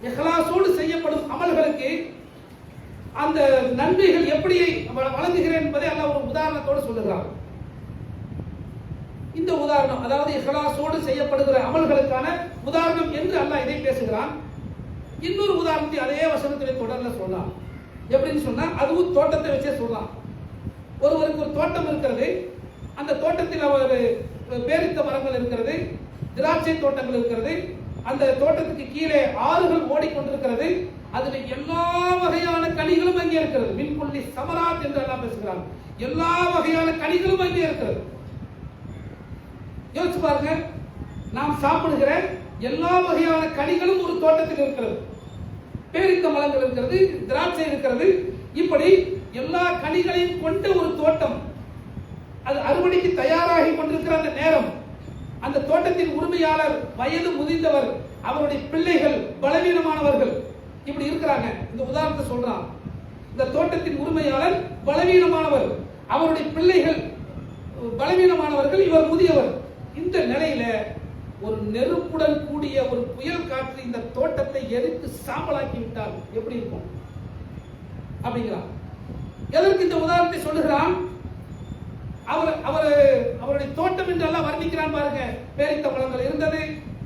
இஹ்லாஸோடு செய்யப்படும் அமல்களுக்கு அந்த நன்மைகள் எப்படி வழங்குகிறேன் என்பதை அல்லாஹ் ஒரு உதாரணத்தோடு சொல்லுகிறார். இந்த உதாரணம், அதாவது இஹ்லாஸோடு செய்யப்படுகிற அமல்களுக்கான உதாரணம் என்று அல்லாஹ் இதை பேசுகிறான். இன்னொரு உதாரணத்தை அதே வசனத்திலே தொடர்ந்து சொல்லலாம். எப்படின்னு சொன்னா, அதுவும் தோட்டத்தை வச்சே சொல்லலாம். ஒருவருக்கு ஒரு தோட்டம் இருக்கிறது. அந்த தோட்டத்தில் அவர் பேரித்த மரங்கள் இருக்கிறது, திராட்சை தோட்டங்கள் இருக்கிறது. அந்த தோட்டத்துக்கு கீழே ஆறுகள் ஓடிக்கொண்டிருக்கிறது. அதுல எல்லா வகையான கனிகளும் அங்கே இருக்கிறது. மின்குள்ளி சமராத் என்று எல்லாம் பேசுகிறாங்க. எல்லா வகையான கனிகளும் அங்கே இருக்கிறது. யோசிச்சு பாருங்க, நாம் சாப்பிடுகிற எல்லா வகையான கனிகளும் ஒரு தோட்டத்தில் இருக்கிறது. பேரித்த மரங்கள் இருக்கிறது, திராட்சை இருக்கிறது. இப்படி எல்லா கனிகளையும் கொண்ட ஒரு தோட்டம். அது அறுவடைக்கு தயாராகி கொண்டிருக்கிற அந்த நேரம், அந்த தோட்டத்தின் உரிமையாளர் வயது முதிர்ந்தவர், அவருடைய பிள்ளைகள் பலவீனமானவர்கள், இப்படி இருக்கிறாங்க. இந்த உதாரணத்தை சொல்றான். இந்த தோட்டத்தின் உரிமையாளர் பலவீனமானவர், அவருடைய பிள்ளைகள் பலவீனமானவர்கள், இவர் முதியவர். இந்த நிலையில ஒரு நெருப்புடன் கூடிய ஒரு புயல் காற்று இந்த தோட்டத்தை எரித்து சாம்பலாக்கி விட்டால் எப்படி இருக்கும் அப்படிங்கிறான். எதற்கு இந்த உதாரணத்தை சொல்லுகிறான்? அவருடைய தோட்டம் என்று எல்லாம் வர்ணிக்கிறான் பாருங்க. பேரித்த பழங்கள் இருந்தது,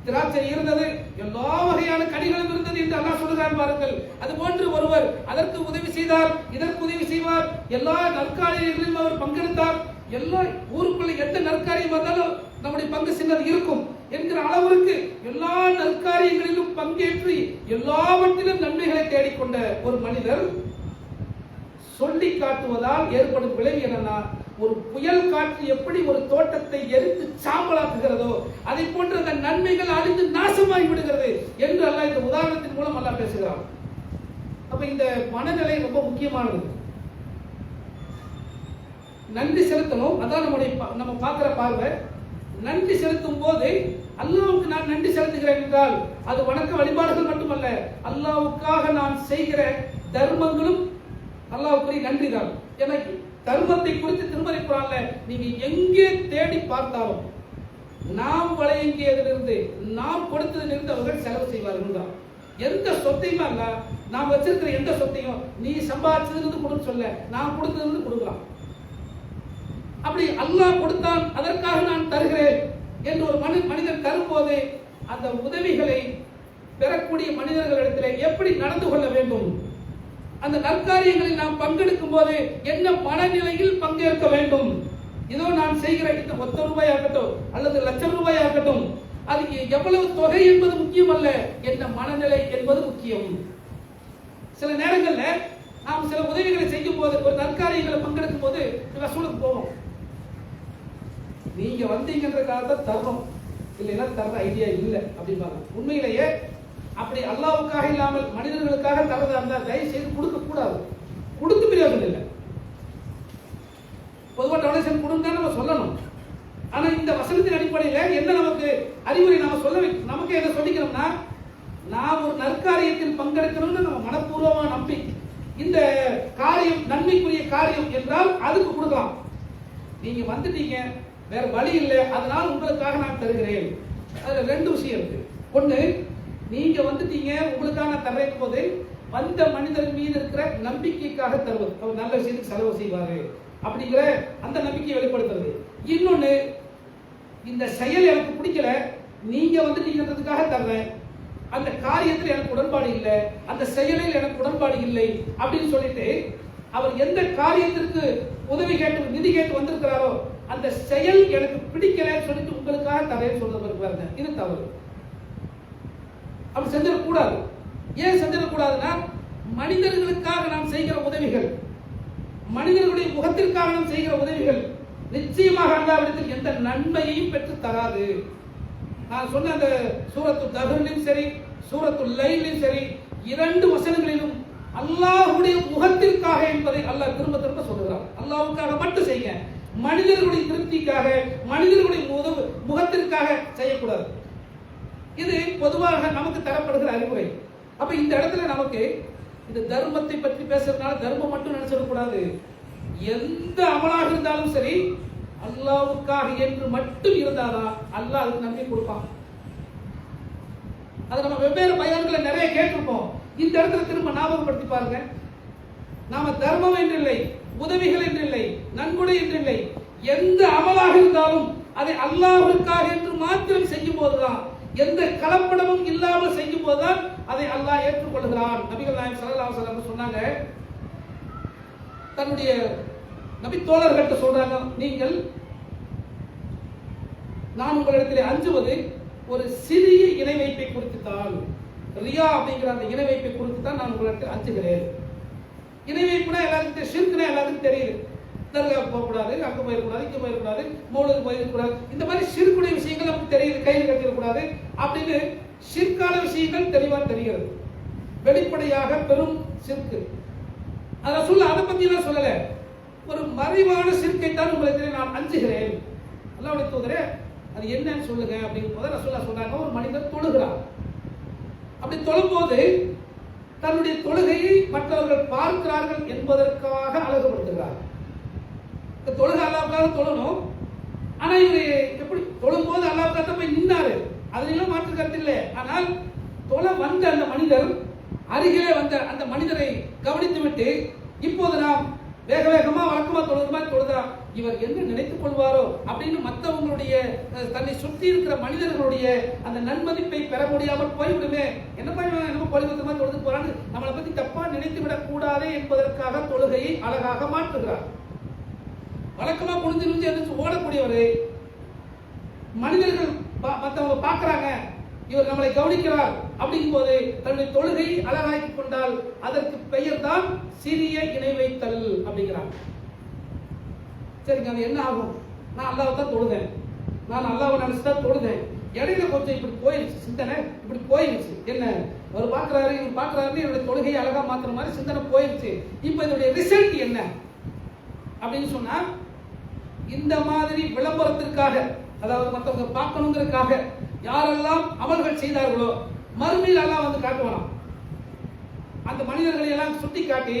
திராட்சை இருந்தது, எல்லா வகையான கனிகளும் இருந்தது என்று அல்லாஹ் சொல்லுகிறான் பாருங்கள். அதுபோன்று ஒருவர் அதற்கு உதவி செய்தார், இதற்கு உதவி செய்வார், எல்லா நற்காரியங்களிலும் அவர் பங்கெடுத்தார். எல்லா ஊருக்குள்ள எந்த நற்காரியம் வந்தாலும் நம்முடைய பங்கு சின்னது இருக்கும் என்கிற அளவிற்கு எல்லா நற்காரியங்களிலும் பங்கேற்று எல்லாவற்றிலும் நன்மைகளை தேடிக்கொண்ட ஒரு மனிதர் சொல்லி காட்டுவதால் ஏற்படும் விளைவு என்னன்னா, ஒரு புயல் காற்று எப்படி ஒரு தோட்டத்தை எரித்து சாம்பலாக்குகிறதோ அதை போன்ற அந்த நன்மைகள் அழிந்து நாசமாகி விடுகிறது என்று அல்லாஹ் இந்த உதாரணத்தின் மூலம் அல்லாஹ் பேசுகிறார். அப்ப இந்த மனநிலை ரொம்ப முக்கியமானது. நன்றி செலுத்தணும், அதான் நம்ம பார்க்கிற பார்வை. நன்றி செலுத்தும் போது அல்லாஹ்வுக்கு நான் நன்றி செலுத்துகிறேன் என்றால் அது வணக்க வழிபாடுகள் மட்டுமல்ல, அல்லாஹ்வுக்காக நான் செய்கிற தர்மங்களும் அல்லாஹ்வுக்கு நன்றி தான். எனக்கு தர்மத்தை குறித்து திருமறை குர்ஆன்ல நீங்க எங்கே தேடி பார்த்தாலும் நாம் வழங்கியதிலிருந்து, நாம் கொடுத்ததிலிருந்து அவர்கள் செலவு செய்வார்கள் தான். எந்த சொத்தையும் அல்ல, நாம் வச்சிருக்கிற எந்த சொத்தையும் நீ சம்பாதிச்சதிலிருந்து கொடுன்னு சொல்ல, நான் கொடுத்ததிலிருந்து கொடுக்கலாம். அப்படி அல்லாஹ் கொடுத்தான், அதற்காக நான் தருகிறேன் என்று ஒரு மனிதன் தரும்போது அந்த உதவிகளை பெறக்கூடிய மனிதர்களிடத்தில் எப்படி நடந்து கொள்ள வேண்டும், அந்த நற்காரியங்களில் நாம் பங்கெடுக்கும் போது என்ன மனநிலையில் பங்கேற்க வேண்டும். இதோ நான் செய்கிற இந்த 10 ரூபாய் ஆகட்டும் அல்லது லட்சம் ரூபாய் ஆகட்டும், அது எவ்வளவு தொகை என்பது முக்கியம் அல்ல, என்ன மனநிலை என்பது முக்கியம். சில நேரங்களில் நாம் சில உதவிகளை செய்யும் போது, ஒரு நற்காரியங்களை பங்கெடுக்கும் போது வசூலுக்கு போவோம். நீங்க வந்தீங்கன்றதுக்காக தான் தர்றோம், இல்லைன்னா தர்ற ஐடியா இல்லை அப்படிம்பாங்க. உண்மையிலேயே அப்படி அல்லாஹ்வுக்காக இல்லாமல் மனிதர்களுக்காக தரதா இருந்தால் தயவு செய்து கொடுக்க கூடாது. கொடுத்து பிரயோஜனம் இல்லை. பொதுவாக டொனேஷன் கொடுங்க நம்ம சொல்லணும். ஆனா இந்த வசனத்தின் அடிப்படையில் என்ன நமக்கு அறிவுரை நாம சொல்ல, நமக்கு என்ன சொல்லிக்கிறோம்னா, நாம் ஒரு நற்காரியத்தில் பங்கெடுக்கணும்னு நம்ம மனப்பூர்வமா நம்பி இந்த காரியம் நன்மைக்குரிய காரியம் என்றால் அதுக்கு கொடுக்கலாம். நீங்க வந்துட்டீங்க, வேற வழி இல்லை, அதனால் உங்களுக்காக நான் தருகிறேன். அதுல 2 விஷயம் இருக்கு. ஒண்ணு, நீங்க வந்துட்டீங்க, உங்களுக்காக நான் தர்றேன் போது வந்த மனிதர் மீது இருக்கிற நம்பிக்கைக்காக தருவது, அவர் நல்ல விஷயத்துக்கு செலவு செய்வாரு அப்படிங்கிற அந்த நம்பிக்கையை வெளிப்படுத்துறது. இன்னொன்னு, இந்த செயல் எனக்கு பிடிக்கல, நீங்க வந்துட்டீங்கன்றதுக்காக தர்றேன், அந்த காரியத்தில் எனக்கு உடன்பாடு இல்லை, அந்த செயலில் எனக்கு உடன்பாடு இல்லை அப்படின்னு சொல்லிட்டு அவர் எந்த காரியத்திற்கு உதவி கேட்டு நிதி கேட்டு வந்திருக்கிறாரோ அந்த செயல் எனக்கு பிடிக்கலன்னு சொல்லிட்டு உங்களுக்காக தரேன்னு சொல்றது, இது தவறு. அப்படி செஞ்சிடக்கூடாது. ஏன் செஞ்சிடக்கூடாதுன்னா, மனிதர்களுக்காக நாம் செய்கிற உதவிகள், மனிதர்களுடைய முகத்திற்காக நாம் செய்கிற உதவிகள், நிச்சயமாக அல்லாஹ்விடத்தில் எந்த நன்மையையும் பெற்று தராது. நான் சொன்ன அந்த சூரத்து தஹ்ரிலும் சரி, சூரத்து லைலிலும் சரி, 2 வசனங்களிலும் அல்லாஹ்வுடைய முகத்திற்காக என்பதை அல்லாஹ் திரும்ப திரும்ப சொல்கிறார். அல்லாஹ்வுக்காக மட்டும் செய்யுங்க, மனிதர்களுடைய திருப்திக்காக, மனிதர்களுடைய முகத்திற்காக செய்யக்கூடாது. இது பொதுவாக நமக்கு தரப்படுகிற அறிவுரை. அப்ப இந்த இடத்துல நமக்கு இந்த தர்மத்தை பற்றி பேசுறதுனால தர்மம் மட்டும் நினைச்சிடக்கூடாது. எந்த அமலாக இருந்தாலும் சரி அல்லாஹ்வுக்காக என்று மட்டும் இருந்தாதான் அல்லாஹ் அதுக்கு நன்மை கொடுப்பான். அதை நம்ம வெவ்வேறு பயான்களை நிறைய கேட்டிருப்போம். இந்த இடத்துல திரும்ப ஞாபகப்படுத்தி பாருங்க. நாம தர்மம் என்றில்லை, உதவிகள் என்றில்லை, நன்கொடை என்றில்லை, எந்த அமலாக இருந்தாலும் அதை அல்லாஹ்வுக்காக என்று மாத்திரம் செய்யும் போதுதான், எந்த கலப்படமும் இல்லாமல் செய்யும் போதுதான் அதை அல்லாஹ் ஏற்றுக்கொள்கிறான். நபிகள் நாயகம் ஸல்லல்லாஹு அலைஹி வஸல்லம் சொன்னாங்க, தன்னுடைய நபி தோழர்கள்ட்ட சொல்றாங்க, நீங்கள் நான் உங்களிடத்தில் அஞ்சுவது ஒரு சிறிய இணை வைப்பை குறித்து தான், ரியா அப்படிங்கிற அந்த இணை வைப்பை குறித்து தான் நான் உங்களிடத்தில் அஞ்சுகிறேன். இணை வைப்புனா எல்லாருக்கும், ஷிர்க்னா எல்லாருக்கும் தெரியுது. தர்கா போகக்கூடாது, அங்கே போயிடக்கூடாது, இங்கே போயிடக்கூடாது, மௌலுக்கு போயிடக்கூடாது, இந்த மாதிரி ஷிர்க்குடைய விஷயங்கள் நமக்கு தெரியுது. கையில் கட்டிடக்கூடாது அப்படின்னு ஷிர்கான விஷயங்கள் தெளிவாக தெரிகிறது. வெளிப்படையாக பெரும் ஷிர்க்கு அதை சொல்ல, அதை பத்தி நான் சொல்லல. ஒரு மறைவான ஷிர்க்கை தான் உங்களுக்கு நான் அஞ்சுகிறேன். அல்லாஹ்வுடைய தூதரே அது என்னன்னு சொல்லுங்க அப்படிங்கும் போது ரசூலுல்லாஹ் சொல்றாங்க, ஒரு மனிதர் தொழுகிறார். அப்படி தொழும்போது தன்னுடைய தொழுகையை மற்றவர்கள் பார்க்கிறார்கள் என்பதற்காக அழகுபடுத்துகிறார். தொழுகை அல்லாஹ்வுக்காக தொழணும், ஆனா இவரு எப்படி தொழும்போது அல்லாஹ்வுக்காக போய் நின்னாரு, அதுல மாற்று கருத்து இல்லை. ஆனால் தொழ வந்த அந்த மனிதர் அருகிலே வந்த அந்த மனிதரை கவனித்து விட்டு, இப்போது நாம் வேக வேகமா வழக்கமா தொழுகிற மாதிரி தொழுதா இவர் என்ன நினைத்துக் கொள்வாரோ அப்படின்னு மற்றவங்களுடைய தன்னை சுற்றி இருக்கிற மனிதர்களுடைய அந்த நன்மதிப்பை பெற முடியாமல் போய்விடுமே, என்னப்பா நம்ம பொலிவத்தமா தொழுது போறான்னு நம்மளை பத்தி தப்பா நினைத்து விடக் கூடாதே என்பதற்காக தொழுகையை அழகாக மாற்றுகிறார். வழக்கமா குனிஞ்சு குனிஞ்சு எந்திரிச்சு ஓடக்கூடியவர், மனிதர்கள் மற்றவங்க பார்க்கிறாங்க, இவர் நம்மளை கவனிக்கிறார் அப்படிங்கும் போது தன்னுடைய தொழுகையை அழகாக்கி கொண்டால் அதற்கு பெயர் தான் சிறிய இணை வைத்தல் அப்படிங்கிறாங்க. சரிங்க, அது என்ன ஆகும்? நான் அல்லாஹ்வை தான் தொழுதேன், நான் அல்லாஹ்வை நினைச்சுதான் தொழுதேன், இடையில கொஞ்சம் இப்படி போயிருச்சு, சிந்தனை இப்படி போயிருச்சு. என்ன அவர் பார்க்கிறாரு, இவர் பார்க்கிறாரு, என்னுடைய தொழுகையை அழகா மாத்துற மாதிரி சிந்தனை போயிருச்சு. இப்போ இதனுடைய ரிசல்ட் என்ன அப்படின்னு சொன்னா, இந்த மாதிரி விளம்பரத்திற்காக, அதாவது மற்றவங்க பார்க்கணுங்கிறதுக்காக யாரெல்லாம் அமல்கள் செய்தார்களோ மறுமையில் அல்லாஹ் வந்து காட்டுவானாம். அந்த மனிதர்களை எல்லாம் சுட்டி காட்டி,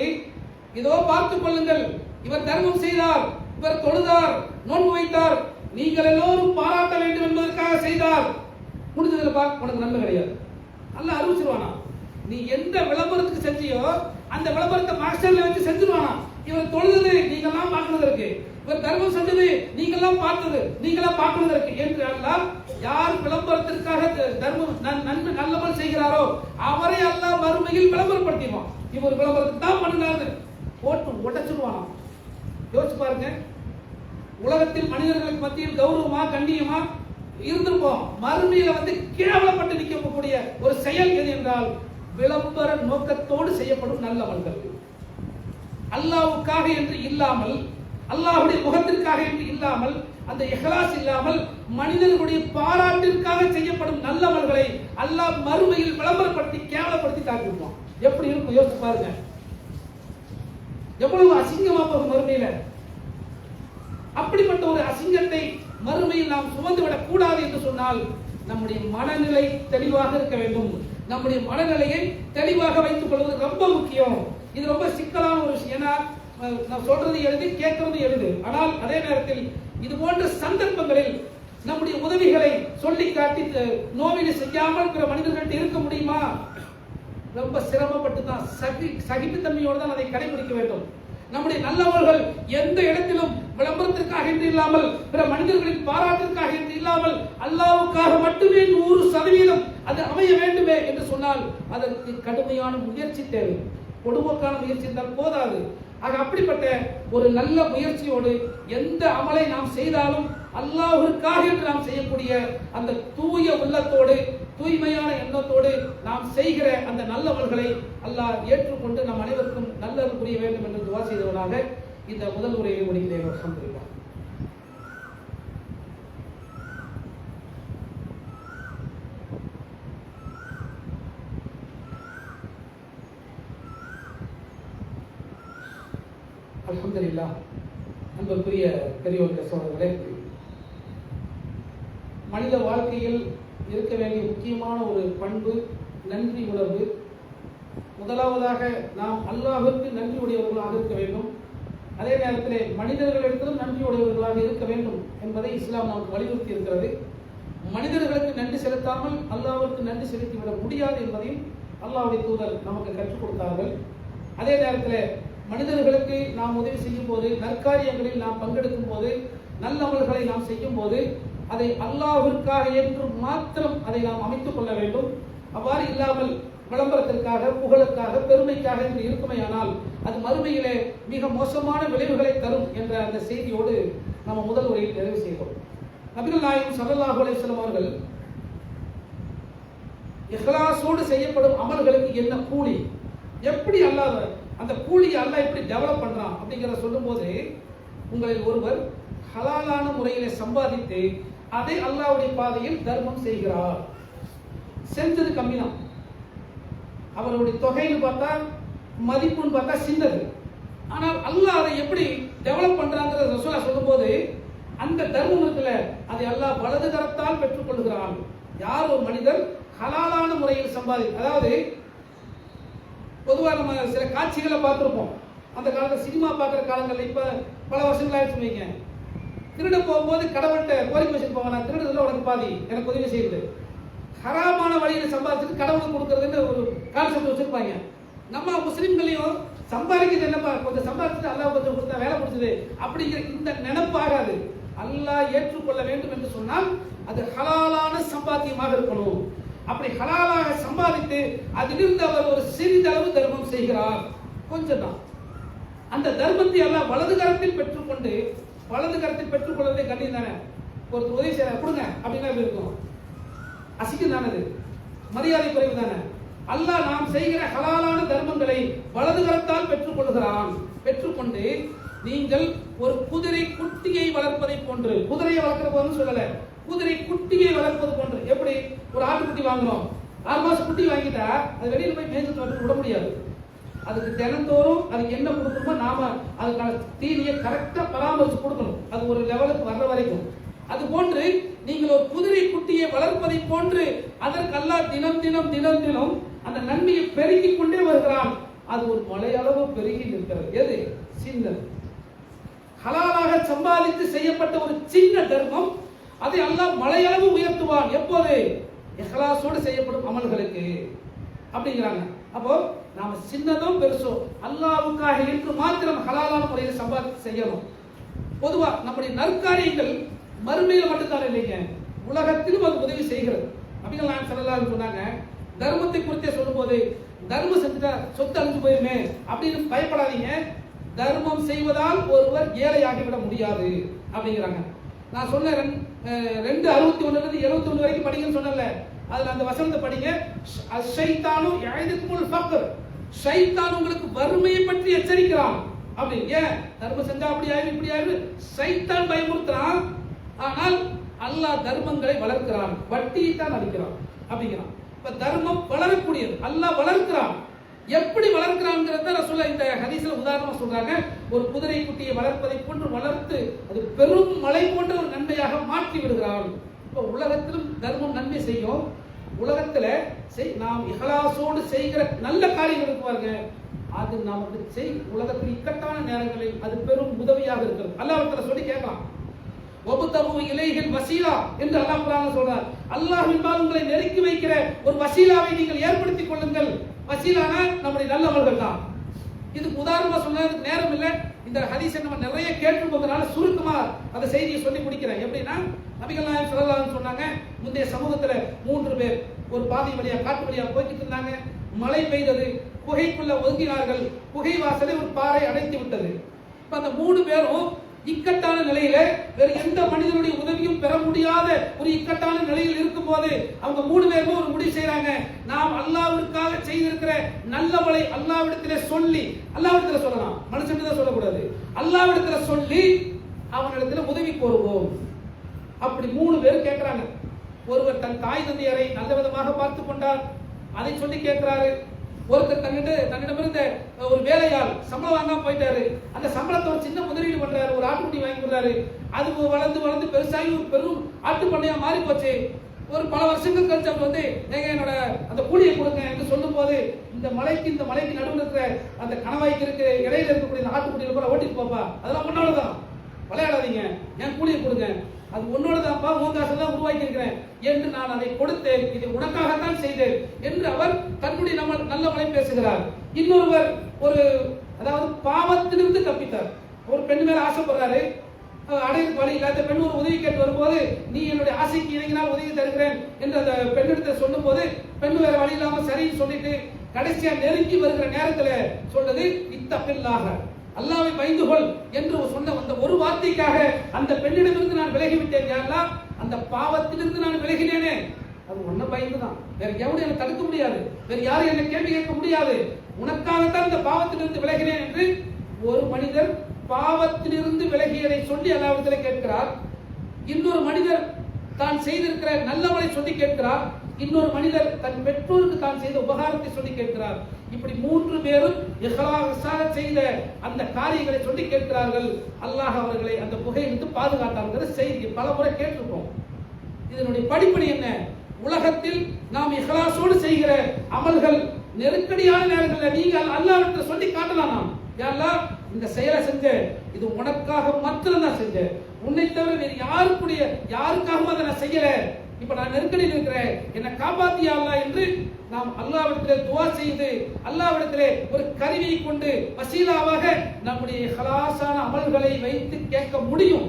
இதோ பார்த்துக் கொள்ளுங்கள், இவர் தர்மம் செய்தார், இவர் தொழுதார், நோன்பு வைத்தார், நீங்கள் எல்லோரும் பாராட்ட வேண்டும் என்பதற்காக செய்தார், முடிஞ்சதுல பார்க்க உனக்கு நன்மை கிடையாது. அல்லாஹ் அறிவிச்சிருவானா. நீ எந்த விளம்பரத்துக்கு செஞ்சியோ அந்த விளம்பரத்தை மாஸ்டர்ல வச்சு செஞ்சிருவானா. இவர் தொழுது நீங்கெல்லாம் பார்க்கறதற்கு, இவர் தர்மம் செஞ்சது நீங்கெல்லாம் பார்த்தது, நீங்களாம் பார்க்கறதற்கு என்று அல்லாஹ் யார் விளம்பரத்திற்காக தர்மம் நன்மை நல்லமல் செய்கிறாரோ அவரை அல்லாஹ் மறுமையில் விளம்பரப்படுத்திடுவான். இவர் விளம்பரத்துக்கு தான் பண்ணினாரு போட்டு உடைச்சிருவானா. யோசிச்சு பாருங்க, உலகத்தில் மனிதர்களுக்கு மத்தியில் கௌரவமா கண்ணியமா இருந்திருப்போம், மறுமையில வந்து கேவலப்பட்டு நிற்கக்கூடிய ஒரு செயல் எது என்றால் விளம்பர நோக்கத்தோடு செய்யப்படும் நல்லவர்கள். அல்லாஹ்வுக்காக என்று இல்லாமல், அல்லாஹ்வுடைய முகத்திற்காக என்று இல்லாமல், அந்த இஹ்லாஸ் இல்லாமல் மனிதர்களுடைய பாராட்டிற்காக செய்யப்படும் நல்லவர்களை அல்லாஹ் மறுமையில் விளம்பரப்படுத்தி கேவலப்படுத்தி காட்டிடுவான். எப்படி இருக்கும் யோசிச்சு பாருங்க, எவ்வளவு அசிங்கமா போகும் மறுமையில. அப்படிப்பட்ட ஒரு அசிங்கத்தை மறுமையில் நாம் சுமந்து விடக் கூடாது என்று சொன்னால் நம்முடைய மனநிலை தெளிவாக இருக்க வேண்டும். நம்முடைய மனநிலையை தெளிவாக வைத்துக் கொள்வது ரொம்ப முக்கியம். இது ரொம்ப சிக்கலான ஒரு விஷயம். ஏன்னா நான் சொல்றது எழுது, கேட்கறது எழுது. ஆனால் அதே நேரத்தில் இது போன்ற சந்தர்ப்பங்களில் நம்முடைய உதவிகளை சொல்லி காட்டி நோவினை செய்யாமல் பிற மனிதர்கள்ட்ட இருக்க முடியுமா? ரொம்ப சிரமப்பட்டு தான் சகிப்புத்தன்மையோடு தான் அதை கடைபிடிக்க வேண்டும். நம்முடைய நல்லவர்கள் எந்த இடத்திலும் விளம்பரத்திற்காக என்று இல்லாமல், பிற மனிதர்களின் பாராட்டிற்காக என்று இல்லாமல், அல்லாஹ்வுக்காக மட்டுமே 100% அது அமைய வேண்டுமே என்று சொன்னால் அதற்கு கடுமையான முயற்சி தேவை. பொதுமக்கான முயற்சி இருந்தால் போதாது. ஆக அப்படிப்பட்ட ஒரு நல்ல முயற்சியோடு எந்த அமலை நாம் செய்தாலும் அல்லாஹ்விற்காக என்று நாம் செய்யக்கூடிய அந்த தூய உள்ளத்தோடு, தூய்மையான எண்ணத்தோடு நாம் செய்கிற அந்த நல்லவர்களை அல்லாஹ் ஏற்றுக்கொண்டு நம் அனைவருக்கும் நல்லது புரிய வேண்டும் என்று துஆ செய்தவனாக இந்த முதல் உரையை முடிக்கிறேன். அல்ஹம்துலில்லாஹ். அல்ஹம்துலில்லாஹ். அன்புக்குரிய பெரியோர்களே, சோதரர்களே, மனித வாழ்க்கையில் இருக்க வேண்டிய முக்கியமான ஒரு பண்பு நன்றி உணர்வு. முதலாவதாக நாம் அல்லாஹ்விற்கு நன்றி உடையவர்களாக இருக்க வேண்டும். அதே நேரத்தில் மனிதர்களிடத்திலும் நன்றி உடையவர்களாக இருக்க வேண்டும் என்பதை இஸ்லாம் நமக்கு வலியுறுத்தி இருக்கிறது. மனிதர்களுக்கு நன்றி செலுத்தாமல் அல்லாஹ்விற்கு நன்றி செலுத்திவிட முடியாது என்பதையும் அல்லாஹ்வுடைய தூதர் நமக்கு கற்றுக் கொடுத்தார்கள். அதே நேரத்தில் மனிதர்களுக்கு நாம் உதவி செய்யும் போது, நற்காரியங்களில் நாம் பங்கெடுக்கும் போது, நல்லமல்களை நாம் செய்யும் போது அதை அல்லாஹ்விற்காக என்று மாத்திரம் அதை நாம் அமைத்துக் கொள்ள வேண்டும். அவ்வாறு இல்லாமல் விளம்பரத்திற்காக, புகழுக்காக, பெருமைக்காக என்று இருக்குமையானால் அது மறுமையிலே மிக மோசமான விளைவுகளை தரும் என்ற அந்த செய்தியோடு நம்ம முதல் உரையில் நிறைவு செய்வோம். நபிகள் நாயகம் ஸல்லல்லாஹு அலைஹி வஸல்லம் அவர்கள் இஹ்லாஸோடு செய்யப்படும் அமல்களுக்கு என்ன கூலி, எப்படி அல்லாஹ் அந்த கூலியை அல்லாஹ் எப்படி டெவலப் பண்றான் அப்படிங்கிறத சொல்லும்போது, உங்களில் ஒருவர் ஹலாலான முறையிலே சம்பாதித்து அதை அல்லாஹ்வுடைய பாதையில் தர்மம் செய்கிறார். செஞ்சது கம்மிதான், அவருடைய தொகைன்னு பார்த்தா, மதிப்புன்னு பார்த்தா சின்னது. ஆனால் அல்லாஹ் அதை எப்படி டெவலப் பண்றாங்கிறத ரசூலா சொல்லும்போது, அந்த தர்மம் இருக்குல்ல, அதை அல்லாஹ் வலது கரத்தால் பெற்றுக் கொள்கிறான். யார் ஒரு மனிதர் ஹலாலான முறையில் அதாவது பொதுவாக நம்ம சில காட்சிகளை பார்த்துருப்போம். அந்த காலத்தில் சினிமா பார்க்குற காலங்களில் இப்போ பல வருஷங்களாக வைங்க, திருட போகும்போது கடவுள்கிட்ட கோரிக்கை வச்சுருப்பாங்க, நான் திருடுறதுல உனக்கு பாதி எனக்கு உதவி செய்யுது. ஹராமான வழியில் சம்பாதிச்சுட்டு கடவுளுக்கு கொடுக்கறதுன்னு ஒரு கான்செப்ட் வச்சிருப்பாங்க. நம்ம முஸ்லீம்களையும் சம்பாதிக்கிறது என்னப்பா, கொஞ்சம் சம்பாதிச்சுட்டு அல்லாஹ் கொஞ்சம் கொடுத்தா வேலை முடிச்சது அப்படிங்கிற இந்த நினைப்பாகாது. அல்லாஹ் ஏற்றுக்கொள்ள வேண்டும் என்று சொன்னால் அது ஹலாலான சம்பாத்தியமாக இருக்கணும். அப்படி ஹலாலாக சம்பாதித்து அதிலிருந்து அவர் ஒரு சிறிதளவு தர்மம் செய்கிறார், கொஞ்சம் தான். அந்த தர்மத்தை எல்லாம் வலது கரத்தில் பெற்றுக்கொண்டு, வலது கரத்தில் பெற்றுக்கொள்வதே கண்ணியம் தானே. ஒரு உதவி செய்ய கொடுங்க அப்படின்னா இருக்கும், அசிங்கம் தானது, மரியாதை குறைவு தானே. அல்லாஹ் நாம் செய்கிற ஹலாலான தர்மங்களை வலது கரத்தால் பெற்றுக்கொள்கிறான். பெற்றுக்கொண்டு நீங்கள் ஒரு குதிரை குட்டியை வளர்ப்பதை போன்று, குதிரையை வளர்க்கிற போதுன்னு சொல்லல, குதிரை குட்டியை வளர்ப்பது போன்று. எப்படி ஒரு ஆட்டுக்குட்டி வாங்குறோம், 6 மாசம் குட்டி வாங்கிட்டா அது வெளியில் போய் மேய்ச்சி விட முடியாது. அதுக்கு தினந்தோறும் அதுக்கு என்ன கொடுக்கணுமோ நாம அதுக்கான தீனியை கரெக்டா பராமரிச்சு கொடுக்கணும், அது ஒரு லெவலுக்கு வர்ற வரைக்கும். அது போன்று நீங்கள் ஒரு குதிரை குட்டியை வளர்ப்பதை போன்று அதற்கு அல்லாஹ் தினம் தினம் தினம் தினம் அந்த நன்மையை பெருக்கிக் கொண்டே வருகிறான். அது ஒரு மலையளவு பெருகி நிற்கிறது. எது சின்னது, ஹலாலாக சம்பாதித்து செய்யப்பட்ட ஒரு சின்ன தர்மம், அதை அல்லாஹ் மலையளவு உயர்த்துவான். எப்போது? இஹ்லாஸோடு செய்யப்படும் அமல்களுக்கு அப்படிங்கிறாங்க. அப்போ நாம சின்னதும் பெருசோ அல்லாஹ்வுக்காக என்று மாத்திரம் ஹலாலான முறையில் சம்பாதித்து செய்யணும். பொதுவா நம்முடைய நற்காரியங்கள் மறுமையில மட்டும்தான் இல்லைங்க, உலகத்திலும் அது உதவி செய்கிறது. நபிகள் நாயகம் ஸல்லல்லாஹு அலைஹி வஸல்லம் சொன்னாங்க, தர்மத்தை குறித்தே சொல்லும்போது, தர்மம் செஞ்சுட்டா சொத்து அழிஞ்சு போயிருமே அப்படின்னு பயப்படாதீங்க, தர்மம் செய்வதால் ஒருவர் ஏழையாகிவிட முடியாது அப்படிங்கிறாங்க. நான் சொன்ன 2:61 71 வரைக்கும் படிங்கன்னு சொன்னல, அதுல அந்த வசனத்தை படிங்க. ஷைத்தானு யஇதுகுல் ஃபக்ர், ஷைத்தான் உங்களுக்கு வறுமையை பற்றி எச்சரிக்கிறான். அப்படி ஏன் தர்மம் செஞ்சா அப்படி ஆயிரு இப்படி ஆயிரு ஷைத்தான் பயமுறுத்துறான். ஆனால் அல்லாஹ் தர்மங்களை வளர்க்கிறான், வட்டியை தான் அளிக்கிறான் அப்படிங்கிறான். இப்ப தர்மம் வளரக்கூடியது, அல்லாஹ் வளர்க்கிறான். எப்படி வளர்க்கிறாங்கிறத ரசூலுல்லாஹ் இந்த ஹதீஸ்ல உதாரணமா சொல்றாங்க. ஒரு குதிரை குட்டியை வளர்ப்பதை போன்று வளர்த்து அது பெரும் மலை போன்ற ஒரு நன்மையாக மாற்றி விடுகிறான். இப்ப உலகத்திலும் தர்மம் நன்மை செய்யும். உலகத்துல நாம் இஹ்லாஸோடு செய்கிற நல்ல காரியங்கள் இருக்குவாங்க, அது நமக்கு உலகத்தில் இக்கட்டான நேரங்களில் அது பெரும் உதவியாக இருக்கிறது. அல்லாஹ் சொல்லி கேட்கலாம், வபுதகு இலைஹில் வசீலா என்று அல்லாஹ் குர்ஆன்ல சொல்றார். அல்லாஹ்வின்பால் உங்களை நெருக்கி வைக்கிற ஒரு வசீலாவை நீங்கள் ஏற்படுத்திக் கொள்ளுங்கள். வசீலானா நம்முடைய நல்லவர்கள் தான். இதுக்கு உதாரணமா சொன்னதுக்கு நேரம் இல்லை. இந்த ஹதீஸை நம்ம நிறைய கேட்டுருப்பதனால சுருக்கமா அந்த செய்தியை சொல்லி முடிக்கிறேன். எப்படின்னா, நபிகள் நாயகம் ஸல்லல்லாஹு அலைஹி வஸல்லம் சொன்னாங்க, முந்தைய சமூகத்துல 3 பேர் ஒரு பாதை வழியா காட்டு வழியா போய்கிட்டு இருந்தாங்க. மழை பெய்தது, குகைக்குள்ள ஒதுங்கினார்கள். குகை வாசலை ஒரு பாறை அடைத்து விட்டது. இப்ப அந்த 3 பேரும் இக்கட்டான நிலையில வேறு எந்த மனிதனுடைய உதவியும் பெற முடியாத ஒரு இக்கட்டான நிலையில் இருக்கும் போது அவங்க 3 பேரும் ஒரு முடிவு செய்யறாங்க, நாம் அல்லாஹ்விற்காக செய்திருக்கிற நல்லவளை அல்லாஹ்விடத்திலே சொல்லி, அல்லாஹ்விடத்திலே சொல்லலாம், மனுஷன்கிட்ட சொல்லக்கூடாது, அல்லாஹ்விடத்திலே சொல்லி அவனிடத்துல உதவி கோருவோம். அப்படி 3 பேர் கேட்கிறாங்க. ஒருவர் தன் தாய் தந்தையரை நல்ல விதமாக பார்த்து கொண்டார், அதை சொல்லி கேட்கிறாரு. ஒருத்தர் தன்னிடமிருந்த ஒரு வேலையால் சம்பளம் வாங்காம போயிட்டாரு. அந்த சம்பளத்தை ஒரு சின்ன முதலீடு பண்றாரு, ஒரு ஆட்டுக்குட்டி வாங்கி கொடுறாரு. அது வளர்ந்து வளர்ந்து பெருசாகி ஒரு பெரும் ஆட்டு பண்ணையா மாறி போச்சு. ஒரு பல வருஷங்கள் கழிச்சு அவர் வந்து என்னோட அந்த கூலியை கொடுங்க என்று சொல்லும் போது இந்த மலைக்கு நடுவில் இருக்கிற அந்த கணவாய்க்கு இருக்கிற இடையில இருக்கக்கூடிய அந்த ஆட்டுக்குட்டியில கூட ஓட்டிட்டு போப்பா, அதெல்லாம் உன்னோடதான், விளையாடாதீங்க, என் கூலியை கொடுங்க, அது உன்னோடதான்ப்பா, உன் காசெல்லாம் உருவாக்கி இருக்கிறேன் என்று நான் அதை கொடுத்தேன், இது உனக்காகத்தான் செய்தேன் என்று அவர் தன்னுடைய நல்ல மலை பேசுகிறார். இன்னொருவர் அதாவது பாவத்திலிருந்து தப்பித்தார். ஒரு பெண் மேல ஆசைப்படுறாரு, அடையிறதுக்கு வழி இல்லாத பெண் ஒரு உதவி கேட்டு வரும்போது நீ என்னுடைய ஆசைக்கு இணங்கினால் உதவி தருகிறேன் என்று அந்த பெண்ணிடத்தில் சொல்லும் போது பெண் வேற வழி இல்லாம சரின்னு சொல்லிட்டு கடைசியா நெருங்கி வருகிற நேரத்துல சொல்றது இத்தபில்லாஹ, அல்லாஹ்வை பயந்து கொள் என்று சொன்ன அந்த ஒரு வார்த்தைக்காக அந்த பெண்ணிடமிருந்து நான் விலகிவிட்டேன். யாரெல்லாம் அந்த பாவத்திலிருந்து நான் விலகினேனே அது உன்னை பயந்துதான், வேற எவனும் என்னை தடுக்க முடியாது, வேற யாரும் என்னை கேள்வி கேட்க முடியாது, உனக்காகத்தான் இந்த பாவத்திலிருந்து விலகினேன் என்று ஒரு மனிதர் பாவத்திலிருந்து விலகியதை சொல்லி அல்லாஹ்விடத்தில் கேட்கிறார். இன்னொரு மனிதர் தான் செய்திருக்கிற நல்லவனை சொல்லி கேட்கிறார். இன்னொரு மனிதர் தன் பெற்றோருக்கு தான் செய்த உபகாரத்தை சொல்லி கேட்கிறார். இப்படி 3 பேரும் இஹ்லாஸாக செய்த அந்த காரியங்களை சொல்லி கேட்கிறார்கள். அல்லாஹ் அவர்களை அந்த புகையிலிருந்து பாதுகாத்தார்கள். செய்தி பல முறை கேட்டிருக்கோம். இதனுடைய படிப்பனை என்ன? உலகத்தில் நாம் இஹ்லாஸோடு செய்கிற அமல்கள் நெருக்கடியான நேரங்களில் நீங்கள் அல்லாஹ்விடத்தில் சொல்லி காட்டலாம். நாம் யா அல்லாஹ் இந்த செயலை செஞ்ச, இது உனக்காக மாத்திரம் தான் செஞ்ச, உன்னை தவிர வேறு யாருக்காகவும் அதை நான் செய்யல, இப்ப நான் நெருக்கடியில் இருக்கிறேன், என்னை காப்பாத்தியா அல்லாஹ் என்று நாம் அல்லாஹ்விடத்திலே துஆ செய்து அல்லாஹ்விடத்திலே ஒரு கருவியை கொண்டு வசீலாவாக நம்முடைய இஹ்லாஸான அமல்களை வைத்து கேட்க முடியும்.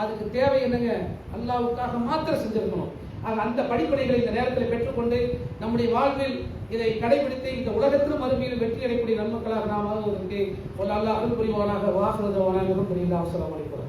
அதுக்கு தேவை என்னங்க? அல்லாஹ்வுக்காக மாத்திரம் செஞ்சிருக்கணும். அந்த படிப்பனைகளை இந்த நேரத்தில் பெற்றுக்கொண்டு நம்முடைய வாழ்வில் இதை கடைபிடித்து இந்த உலகத்திலும் மறுமையில் வெற்றி அடையக்கூடிய நன்மக்களாக நாம் ஆகுவதற்கு அல்லாஹ் அருள் புரிவானாக. வாஹ்ரதவானாக புரியுதா. அஸ்ஸலாமு அலைக்கும்.